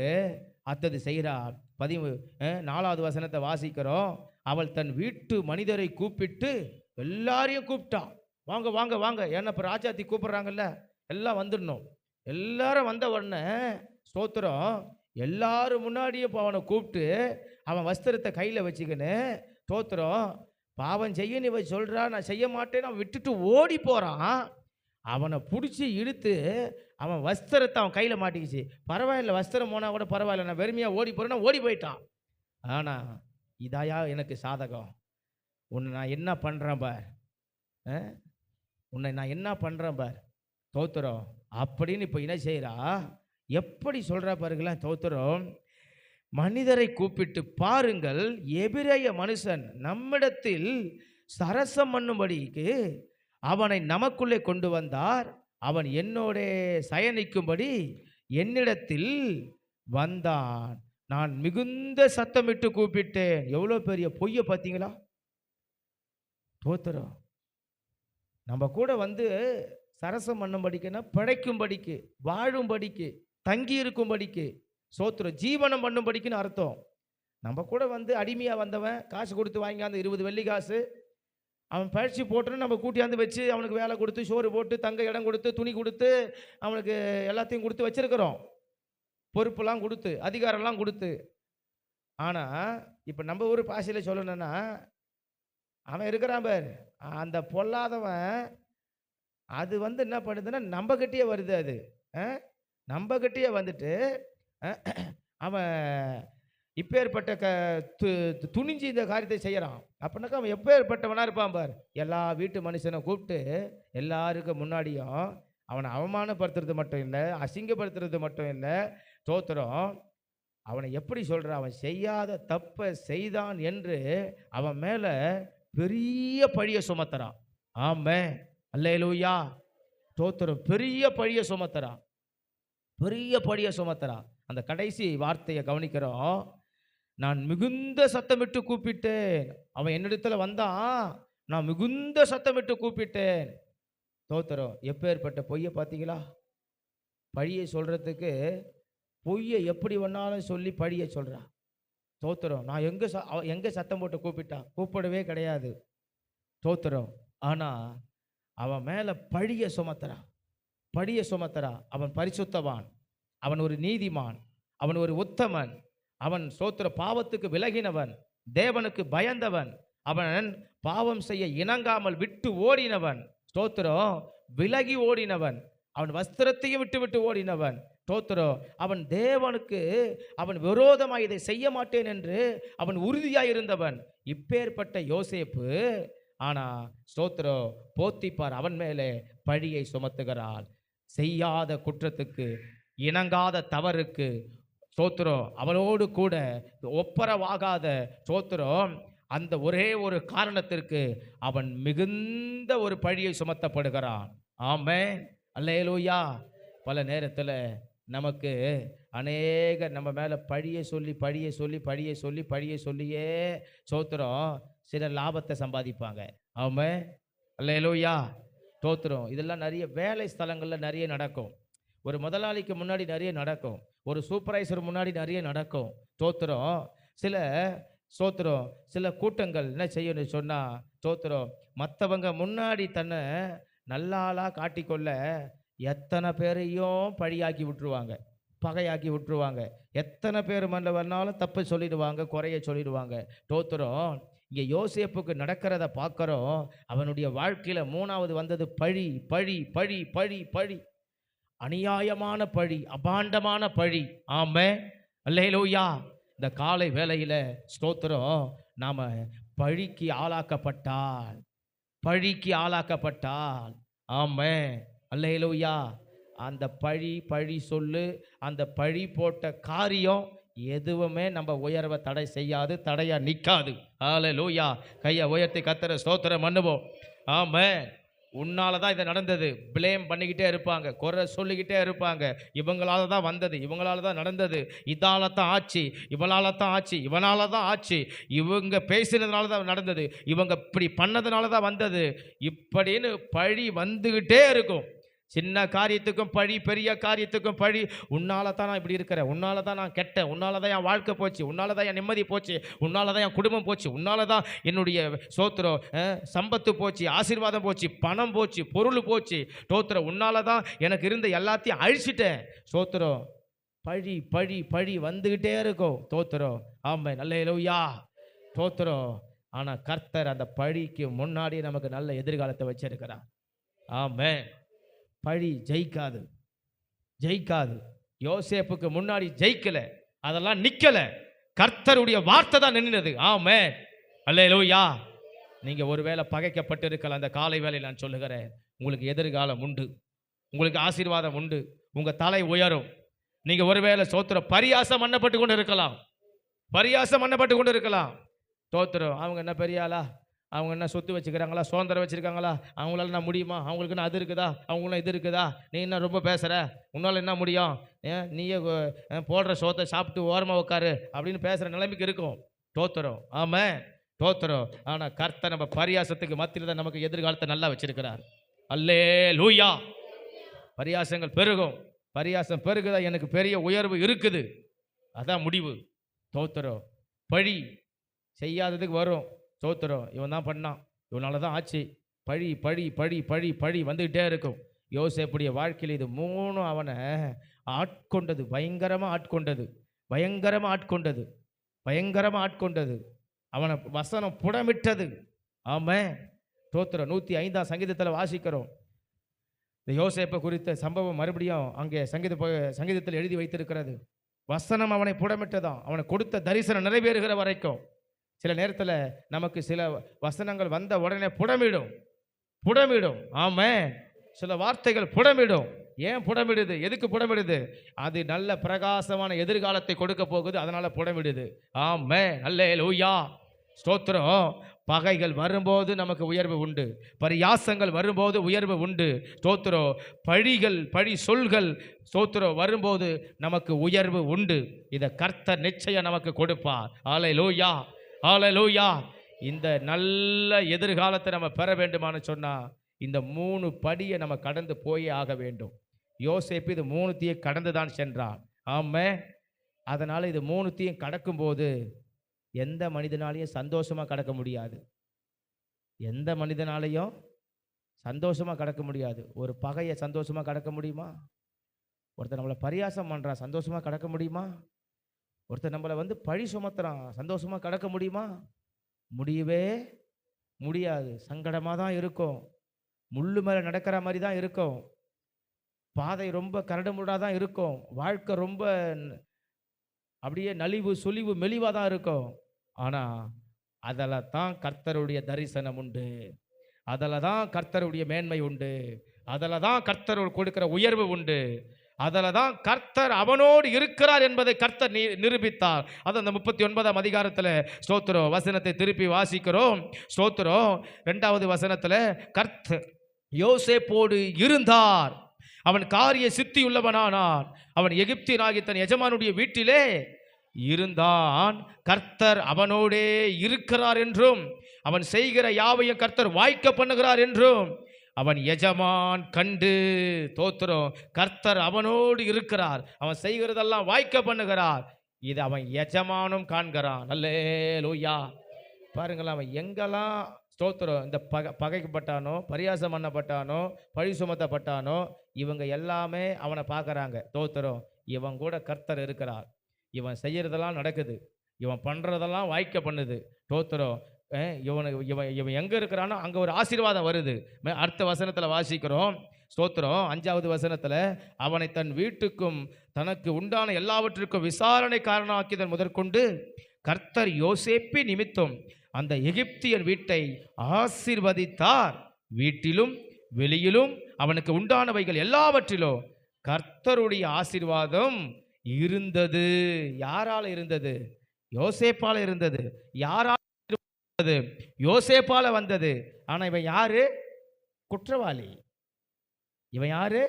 அத்தது செய்கிறார். 14வது வசனத்தை வாசிக்கிறோம். அவள் தன் வீட்டு மனிதரை கூப்பிட்டு எல்லாரையும் கூப்பிட்டான். வாங்க வாங்க வாங்க, ஏன்னா இப்போ ராஜாத்தி கூப்பிட்றாங்கல்ல, எல்லாம் வந்துடணும். எல்லாரும் வந்த உடனே ஸ்தோத்திரம் எல்லாரும் முன்னாடியே அவனை கூப்பிட்டு அவன் வஸ்திரத்தை கையில் வச்சுக்கின்னு ஸ்தோத்திரம் பாவம் செய்ய நீ சொல்கிறா, நான் செய்ய மாட்டேன்னு அவன் விட்டுட்டு ஓடி போகிறான். அவனை பிடிச்சி இழுத்து அவன் வஸ்திரத்தை அவன் கையில் மாட்டிக்கிச்சு. பரவாயில்ல, வஸ்திரம் போனால் கூட பரவாயில்ல, நான் வெறுமையாக ஓடி போகிறேன்னா ஓடி போயிட்டான். ஆனால் இதாயா எனக்கு சாதகம், உன்னை நான் என்ன பண்ணுறேன் பார், உன்னை நான் என்ன பண்ணுறேன் பார் தோத்துறோம் அப்படின்னு இப்போ என்ன செய்கிறா, எப்படி சொல்கிறா பாருங்களேன். தோத்துறோம், மனிதரை கூப்பிட்டு பாருங்கள், எபிரேய மனுஷன் நம்மிடத்தில் சரசம் பண்ணும்படிக்கு அவனை நமக்குள்ளே கொண்டு வந்தார், அவன் என்னோட சயனிக்கும்படி என்னிடத்தில் வந்தான், நான் மிகுந்த சத்தமிட்டு கூப்பிட்டேன். எவ்வளோ பெரிய பொய்யை பார்த்தீங்களா? தோத்துறோம். நம்ம கூட வந்து சரசம் பண்ணும்படிக்குன்னா பிழைக்கும்படிக்கு, வாழும்படிக்கு, தங்கி இருக்கும்படிக்கு, சோத்திரம் ஜீவனம் பண்ணும்படிக்குன்னு அர்த்தம். நம்ம கூட வந்து அடிமையாக வந்தவன் காசு கொடுத்து வாங்கியாந்து 20 வெள்ளி காசு அவன் பயிற்சி போட்டுன்னு நம்ம கூட்டியாந்து வச்சு அவனுக்கு வேலை கொடுத்து சோறு போட்டு தங்க இடம் கொடுத்து துணி கொடுத்து அவனுக்கு எல்லாத்தையும் கொடுத்து வச்சிருக்கிறோம், பொறுப்பெல்லாம் கொடுத்து அதிகாரம்லாம் கொடுத்து. ஆனால் இப்போ நம்ம ஊர் பாஷையில் சொல்லணும்னா அவன் இருக்கிறான் பார், அந்த பொல்லாதவன் அது வந்து என்ன பண்ணுதுன்னா நம்ம கிட்டேயே வருது. அது நம்ம கிட்டேயே வந்துட்டு அவன் இப்பேற்பட்ட துணிஞ்சு இந்த காரியத்தை செய்கிறான். அப்படின்னாக்கா அவன் எப்பேற்பட்டவனாக இருப்பான் பார். எல்லா வீட்டு மனுஷனை கூப்பிட்டு எல்லாருக்கும் முன்னாடியும் அவனை அவமானப்படுத்துறது மட்டும் இல்லை, அசிங்கப்படுத்துறது மட்டும் இல்லை, தோத்துறோம் அவனை எப்படி சொல்கிறான், அவன் செய்யாத தப்பை செய்தான் என்று அவன் மேலே பெரிய பழியை சுமத்துறான். ஆமென், அல்லேலூயா, தோத்துறோம். பெரிய பழியை சுமத்துறான், பெரிய பழியை சுமத்துறான். அந்த கடைசி வார்த்தையை கவனிக்கிறோம். நான் மிகுந்த சத்தமிட்டு கூப்பிட்டேன். அவன் என்னிடத்துல வந்தான், நான் மிகுந்த சத்தமிட்டு கூப்பிட்டேன். தோத்துறோம். எப்பேற்பட்ட பொய்யை பார்த்தீங்களா? பழியை சொல்றதுக்கு பொய்யை எப்படி வேணாலும் சொல்லி பழியை சொல்றான். தோத்துறோம். நான் எங்கே சத்தம் போட்டு கூப்பிட்டான்? கூப்பிடவே கிடையாது. தோத்துறோம். ஆனால் அவன் மேலே பழியை சுமத்துறான், பழியை சுமத்துறான். அவன் பரிசுத்தவான், அவன் ஒரு நீதிமான், அவன் ஒரு உத்தமன், அவன் ஸ்தோத்திர பாவத்துக்கு விலகினவன், தேவனுக்கு பயந்தவன், அவன் பாவம் செய்ய இணங்காமல் விட்டு ஓடினவன், ஸ்தோத்திரம் விலகி ஓடினவன், அவன் வஸ்திரத்தையும் விட்டு விட்டு ஓடினவன், ஸ்தோத்திரம் அவன் தேவனுக்கு அவன் விரோதமாக இதை செய்ய மாட்டேன் என்று அவன் உறுதியாக இருந்தவன். இப்பேற்பட்ட யோசேப்பு ஆனா ஸ்தோத்திரம் போத்திப்பார் அவன் மேலே பழியை சுமத்துகிறாள். செய்யாத குற்றத்துக்கு, இணங்காத தவறுக்கு, ஸ்தோத்திரம் அவளோடு கூட ஒப்பரவாகாத ஸ்தோத்திரம் அந்த ஒரே ஒரு காரணத்திற்கு அவன் மிகுந்த ஒரு பழியை சுமத்தப்படுகிறான். ஆமென், அல்லேலூயா. பல நேரத்தில் நமக்கு அநேக நம்ம மேலே பழியை சொல்லியே ஸ்தோத்திரம் சில லாபத்தை சம்பாதிப்பாங்க. ஆமென், அல்லேலூயா, ஸ்தோத்திரம். இதெல்லாம் நிறைய வேலை ஸ்தலங்களில் நிறைய நடக்கும். ஒரு முதலாளிக்கு முன்னாடி நிறைய நடக்கும், ஒரு சூப்பர்வைசர் முன்னாடி நிறைய நடக்கும். ஸ்தோத்திரம் சில கூட்டங்கள் என்ன செய்யணும்னு சொன்னால் ஸ்தோத்திரம் மற்றவங்க முன்னாடி தன்னை நல்ல ஆளாக காட்டிக்கொள்ள எத்தனை பேரையும் பழியாக்கி விட்டுருவாங்க, பகையாக்கி விட்டுருவாங்க. எத்தனை பேர் மண்ணில் வரனாலும் தப்பு சொல்லிடுவாங்க, குறைய சொல்லிடுவாங்க. ஸ்தோத்திரம் இங்கே யோசேப்புக்கு நடக்கிறத பார்க்குறோம். அவனுடைய வாழ்க்கையில் மூணாவது வந்தது பழி, பழி, பழி, பழி, பழி, அநியாயமான பழி, அபாண்டமான பழி. ஆமென், அல்லேலூயா. இந்த காலை வேளையில் ஸ்தோத்திரம் நாம் பழிக்கு ஆளாக்கப்பட்டால், ஆமென், அல்லேலூயா. அந்த பழி சொல்லு, அந்த பழி போட்ட காரியம் எதுவுமே நம்ம உயர்வை தடை செய்யாது, தடையா நிற்காது. அல்லேலூயா. கையை உயர்த்தி கர்த்தரை ஸ்தோத்திரம் பண்ணுவோம். ஆமென். உன்னால தான் இது நடந்தது, பிளேம் பண்ணிக்கிட்டே இருப்பாங்க, குறை சொல்லிக்கிட்டே இருப்பாங்க. இவங்களால தான் வந்தது, இவங்களால தான் நடந்தது, இதால தான் ஆச்சு, இவளால தான் ஆச்சு, இவனால தான் ஆச்சு, இவங்க பேசினதுனால தான் நடந்தது, இவங்க இப்படி பண்ணதுனால தான் வந்தது, இப்படின்னு பழி வந்துக்கிட்டே இருக்கும். சின்ன காரியத்துக்கும் பழி, பெரிய காரியத்துக்கும் பழி. உன்னால தான் நான் இப்படி இருக்கிறேன், உன்னால தான் நான் கெட்டேன், உன்னால தான் என் வாழ்க்கை போச்சு, உன்னால தான் என் நிம்மதி போச்சு, உன்னால தான் என் குடும்பம் போச்சு, உன்னால தான் என்னுடைய சோத்திரம் சம்பத்து போச்சு, ஆசீர்வாதம் போச்சு, பணம் போச்சு, பொருள் போச்சு, ஸ்தோத்திரம் உன்னால தான் எனக்கு இருந்த எல்லாத்தையும் அழிச்சிட்டேன். ஸ்தோத்திரம் பழி பழி பழி வந்துக்கிட்டே இருக்கும். ஸ்தோத்திரம். ஆமென். அல்லேலூயா. ஸ்தோத்திரம். ஆனால் கர்த்தர் அந்த பழிக்கு முன்னாடி நமக்கு நல்ல எதிர்காலத்தை வச்சிருக்கிறார். ஆமென். பழி ஜெயிக்காது, ஜெயிக்காது. யோசேப்புக்கு முன்னாடி ஜெயிக்கல, அதெல்லாம் நிக்கல. கர்த்தருடைய வார்த்தை தான் நின்றது. ஆமென். அல்லேலூயா. நீங்க ஒருவேளை பகைக்கப்பட்டு இருக்கலாம். அந்த காலை வேளையில் நான் சொல்லுகிறேன், உங்களுக்கு எதிர்காலம் உண்டு, உங்களுக்கு ஆசீர்வாதம் உண்டு, உங்க தலை உயரும். நீங்க ஒருவேளை ஸ்தோத்திரம் பரியாசம் பண்ணப்பட்டு கொண்டு இருக்கலாம், பரியாசம் பண்ணப்பட்டு கொண்டு இருக்கலாம். ஸ்தோத்திரம். அவங்க என்ன பெரிய ஆளா, அவங்க என்ன சொத்து வச்சுக்கிறாங்களா, சுதந்திரம் வச்சுருக்காங்களா, அவங்களால என்ன முடியுமா, அவங்களுக்கு என்ன அது இருக்குதா, அவங்களும் இது இருக்குதா, நீ என்ன ரொம்ப பேசுகிற, உன்னால் என்ன முடியும், நீயே போடுற சோத்தை சாப்பிட்டு ஓரமாக உட்காரு அப்படின்னு பேசுகிற நிலைமைக்கு இருக்கும். ஸ்தோத்திரம். ஆமாம், ஸ்தோத்திரம். ஆனால் கர்த்தர் நம்ம பரியாசத்துக்கு மத்தியில் தான் நமக்கு எதிர்காலத்தை நல்லா வச்சிருக்கிறார். அல்லேலூயா. பரியாசங்கள் பெருகும், பரியாசம் பெருகுதா, எனக்கு பெரிய உயர்வு இருக்குது, அதான் முடிவு. ஸ்தோத்திரம். பழி செய்யாததுக்கு வரும். ஸ்தோத்திரம். இவன் தான் பண்ணான், இவனால தான் ஆச்சு. பழி பழி பழி பழி பழி வந்துக்கிட்டே இருக்கும். யோசேப்புடைய வாழ்க்கையில் இது மூணும் அவனை ஆட்கொண்டது, பயங்கரமாக ஆட்கொண்டது, பயங்கரமாக ஆட்கொண்டது, பயங்கரமாக ஆட்கொண்டது. அவனை வசனம் புடமிட்டது. ஆமாம். ஸ்தோத்திரம். 105ஆம் சங்கீதத்தில் வாசிக்கிறோம். இந்த யோசேப்பை குறித்த சம்பவம் மறுபடியும் அங்கே சங்கீதத்தில் எழுதி வைத்திருக்கிறது. வசனம் அவனை புடமிட்டதான், அவனை கொடுத்த தரிசனம் நிறைவேறுகிற வரைக்கும். சில நேரத்தில் நமக்கு சில வசனங்கள் வந்த உடனே புடமிடும், புடமிடும். ஆமாம். சில வார்த்தைகள் புடமிடும். ஏன் புடமிடுது, எதுக்கு புடமிடுது? அது நல்ல பிரகாசமான எதிர்காலத்தை கொடுக்க போகுது, அதனால புடமிடுது. ஆமாம். அல்லேலூயா. ஸ்தோத்திரம். பகைகள் வரும்போது நமக்கு உயர்வு உண்டு, பரியாசங்கள் வரும்போது உயர்வு உண்டு. ஸ்தோத்திரம். பழி சொல்கள் ஸ்தோத்திரம் வரும்போது நமக்கு உயர்வு உண்டு. இதை கர்த்தர் நிச்சயம் நமக்கு கொடுப்பார். அல்லேலூயா. அல்லேலூயா. இந்த நல்ல எதிர்காலத்தை நம்ம பெற வேண்டுமான்னு சொன்னா இந்த 3 படியை நம்ம கடந்து போயே ஆக வேண்டும். யோசேப்பு இது 3த்தையும் கடந்து தான் சென்றான். ஆமாம். அதனால இது 3த்தையும் கடக்கும்போது எந்த மனிதனாலையும் சந்தோஷமாக கடக்க முடியாது, எந்த மனிதனாலையும் சந்தோஷமாக கடக்க முடியாது. ஒரு பகையை சந்தோஷமாக கடக்க முடியுமா? ஒருத்தர் நம்மளை பரியாசம் பண்ணுறான், சந்தோஷமாக கடக்க முடியுமா? ஒருத்தர் நம்மளை பழி சுமத்துறான், சந்தோஷமாக கடக்க முடியுமா? முடியவே முடியாது. சங்கடமாக தான் இருக்கும், முள்ளு மேலே நடக்கிற மாதிரி தான் இருக்கும், பாதை ரொம்ப கரடுமுரடாக தான் இருக்கும், வாழ்க்கை ரொம்ப அப்படியே நலிவு சுழிவு மெலிவாக தான் இருக்கும். ஆனால் அதில் தான் கர்த்தருடைய தரிசனம் உண்டு, அதில் தான் கர்த்தருடைய மேன்மை உண்டு, அதில் தான் கர்த்தர் கொடுக்கிற உயர்வு உண்டு, அதில் தான் கர்த்தர் அவனோடு இருக்கிறார் என்பதை கர்த்தர் நிரூபித்தார். அது அந்த 39ஆம் அதிகாரத்தில் ஸ்தோத்திரம் வசனத்தை திருப்பி வாசிக்கிறோம். ஸ்தோத்திரம். 2வது வசனத்தில் கர்த்தர் யோசேப்போடு இருந்தார், அவன் காரிய சித்தியுள்ளவனானான், அவன் எகிப்தியனாகிய தன் எஜமானுடைய வீட்டிலே இருந்தான், கர்த்தர் அவனோடே இருக்கிறார் என்றும் அவன் செய்கிற யாவையும் கர்த்தர் வாய்க்க பண்ணுகிறார் என்றும் அவன் எஜமான் கண்டு. தோத்திரம். கர்த்தர் அவனோடு இருக்கிறார், அவன் செய்கிறதெல்லாம் வாய்க்க பண்ணுகிறார், இது அவன் எஜமானும் காண்கிறான். அல்லேலூயா. பாருங்களேன், அவன் எங்கெல்லாம் ஸ்தோத்திரம் இந்த பகைக்கப்பட்டானோ, பரியாசம் பண்ணப்பட்டானோ, பழி சுமத்தப்பட்டானோ, இவங்க எல்லாமே அவனை பார்க்குறாங்க. தோத்திரம். இவன் கூட கர்த்தர் இருக்கிறார், இவன் செய்யறதெல்லாம் நடக்குது, இவன் பண்ணுறதெல்லாம் வாய்க்க பண்ணுது. தோத்திரம். இவன் எங்கே இருக்கிறானோ அங்கே ஒரு ஆசீர்வாதம் வருது. அடுத்த வசனத்தில் வாசிக்கிறோம். ஸ்தோத்திரம். 5வது வசனத்தில் அவனை தன் வீட்டுக்கும் தனக்கு உண்டான எல்லாவற்றிற்கும் விசாரணைக்காரனாக்கியதன் முதற்கொண்டு கர்த்தர் யோசேப்பு நிமித்தம் அந்த எகிப்தியன் வீட்டை ஆசீர்வதித்தார், வீட்டிலும் வெளியிலும் அவனுக்கு உண்டானவைகள் எல்லாவற்றிலும் கர்த்தருடைய ஆசீர்வாதம் இருந்தது. யாரால இருந்தது? யோசேப்பால இருந்தது. யாரால இருந்தது? யோசேப்பால வந்தது. ஆனா இவன் யாரு? குற்றவாளி. இவன் யாரு?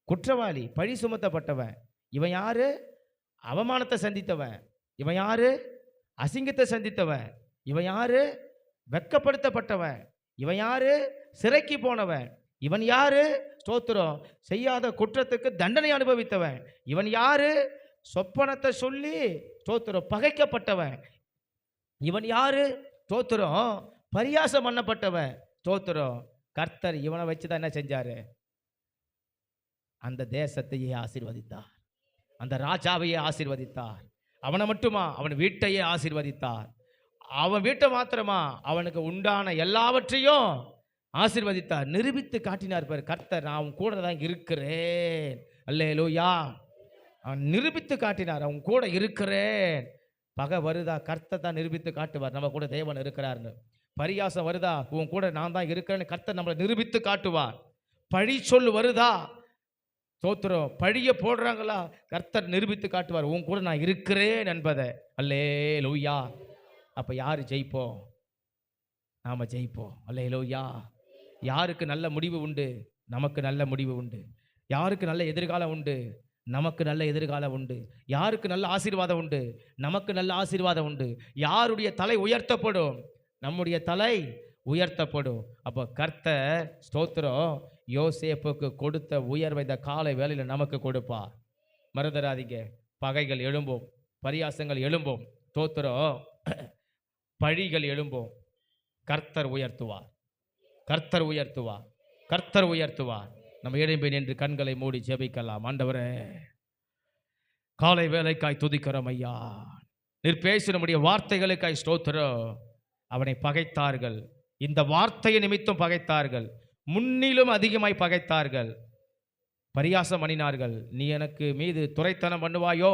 குற்றவாளி, பழி சுமத்தப்பட்டவன். இவன் யாரு? அவமானத்தை சந்தித்தவன். இவன் யாரு? அசிங்கத்தை சந்தித்தவன். இவன் யாரு? வெட்கப்படுத்தப்பட்டவன். இவன் யாரு? சிறைக்கு போனவன். இவன் யாரு? ஸ்தோத்திரம், செய்யாத குற்றத்துக்கு தண்டனை அனுபவித்தவன். இவன் யாரு? சொப்பனத்தை சொல்லி ஸ்தோத்திரம் பகைக்கப்பட்டவன். இவன் யாரு? ஸ்தோத்திரம், பரியாசம் பண்ணப்பட்டவன். ஸ்தோத்திரம், கர்த்தர் இவனை வச்சுதான் என்ன செஞ்சாரு? அந்த தேசத்தையே ஆசீர்வதித்தார். அந்த ராஜாவையே ஆசீர்வதித்தார். அவனை மட்டுமா? அவன் வீட்டையே ஆசீர்வதித்தார். அவன் வீட்டை மாத்திரமா? அவனுக்கு உண்டான எல்லாவற்றையும் ஆசீர்வதித்தார். நிரூபித்து காட்டினார் பாரு கர்த்தர், நான் அவன் கூட தான் இருக்கிறேன். அல்லேலூயா. அவன் நிரூபித்து காட்டினார், அவன் கூட இருக்கிறேன். பகை வருதா? கர்த்தர் தான் நிரூபித்து காட்டுவார் நம்ம கூட தேவன் இருக்கிறார்னு. பரியாசம் வருதா? உன் கூட நான் தான் இருக்கிறேன்னு கர்த்தர் நம்மளை நிரூபித்து காட்டுவார். பழி சொல்லு வருதா? ஸ்தோத்திரம், பழிய போடுறாங்களா? கர்த்தர் நிரூபித்து காட்டுவார், உன் கூட நான் இருக்கிறேன் என்பதை. அல்லேலூயா. அப்ப யாரு ஜெயிப்போம்? நாம ஜெயிப்போம். அல்லேலூயா. யாருக்கு நல்ல முடிவு உண்டு? நமக்கு நல்ல முடிவு உண்டு. யாருக்கு நல்ல எதிர்காலம் உண்டு? நமக்கு நல்ல எதிர்காலம் உண்டு. யாருக்கு நல்ல ஆசீர்வாதம் உண்டு? நமக்கு நல்ல ஆசீர்வாதம் உண்டு. யாருடைய தலை உயர்த்தப்படும்? நம்முடைய தலை உயர்த்தப்படும். அப்போ கர்த்தர் ஸ்தோத்திரம் யோசேப்புக்கு கொடுத்த உயர்வை இந்த காலை வேளையில் நமக்கு கொடுப்பார். மறந்துடாதீங்க, பகைகள் எழும்போம், பரியாசங்கள் எழும்போம், ஸ்தோத்திரம் பழிகள் எழும்போம். கர்த்தர் உயர்த்துவார், கர்த்தர் உயர்த்துவார், கர்த்தர் உயர்த்துவார். நம்ம எழும்பி நின்று கண்களை மூடி ஜெபிக்கலாம். ஆண்டவரே, காலை வேலைக்காய் துதிக்கிறோம் ஐயா. நீர் பேசி நம்முடைய வார்த்தைகளுக்காய் ஸ்தோத்திரம். அவனை பகைத்தார்கள், இந்த வார்த்தையை நிமித்தம் பகைத்தார்கள், முன்னிலும் அதிகமாய் பகைத்தார்கள், பரியாசம் பண்ணினார்கள். நீ எனக்கு மீது துரைத்தனம் பண்ணுவாயோ?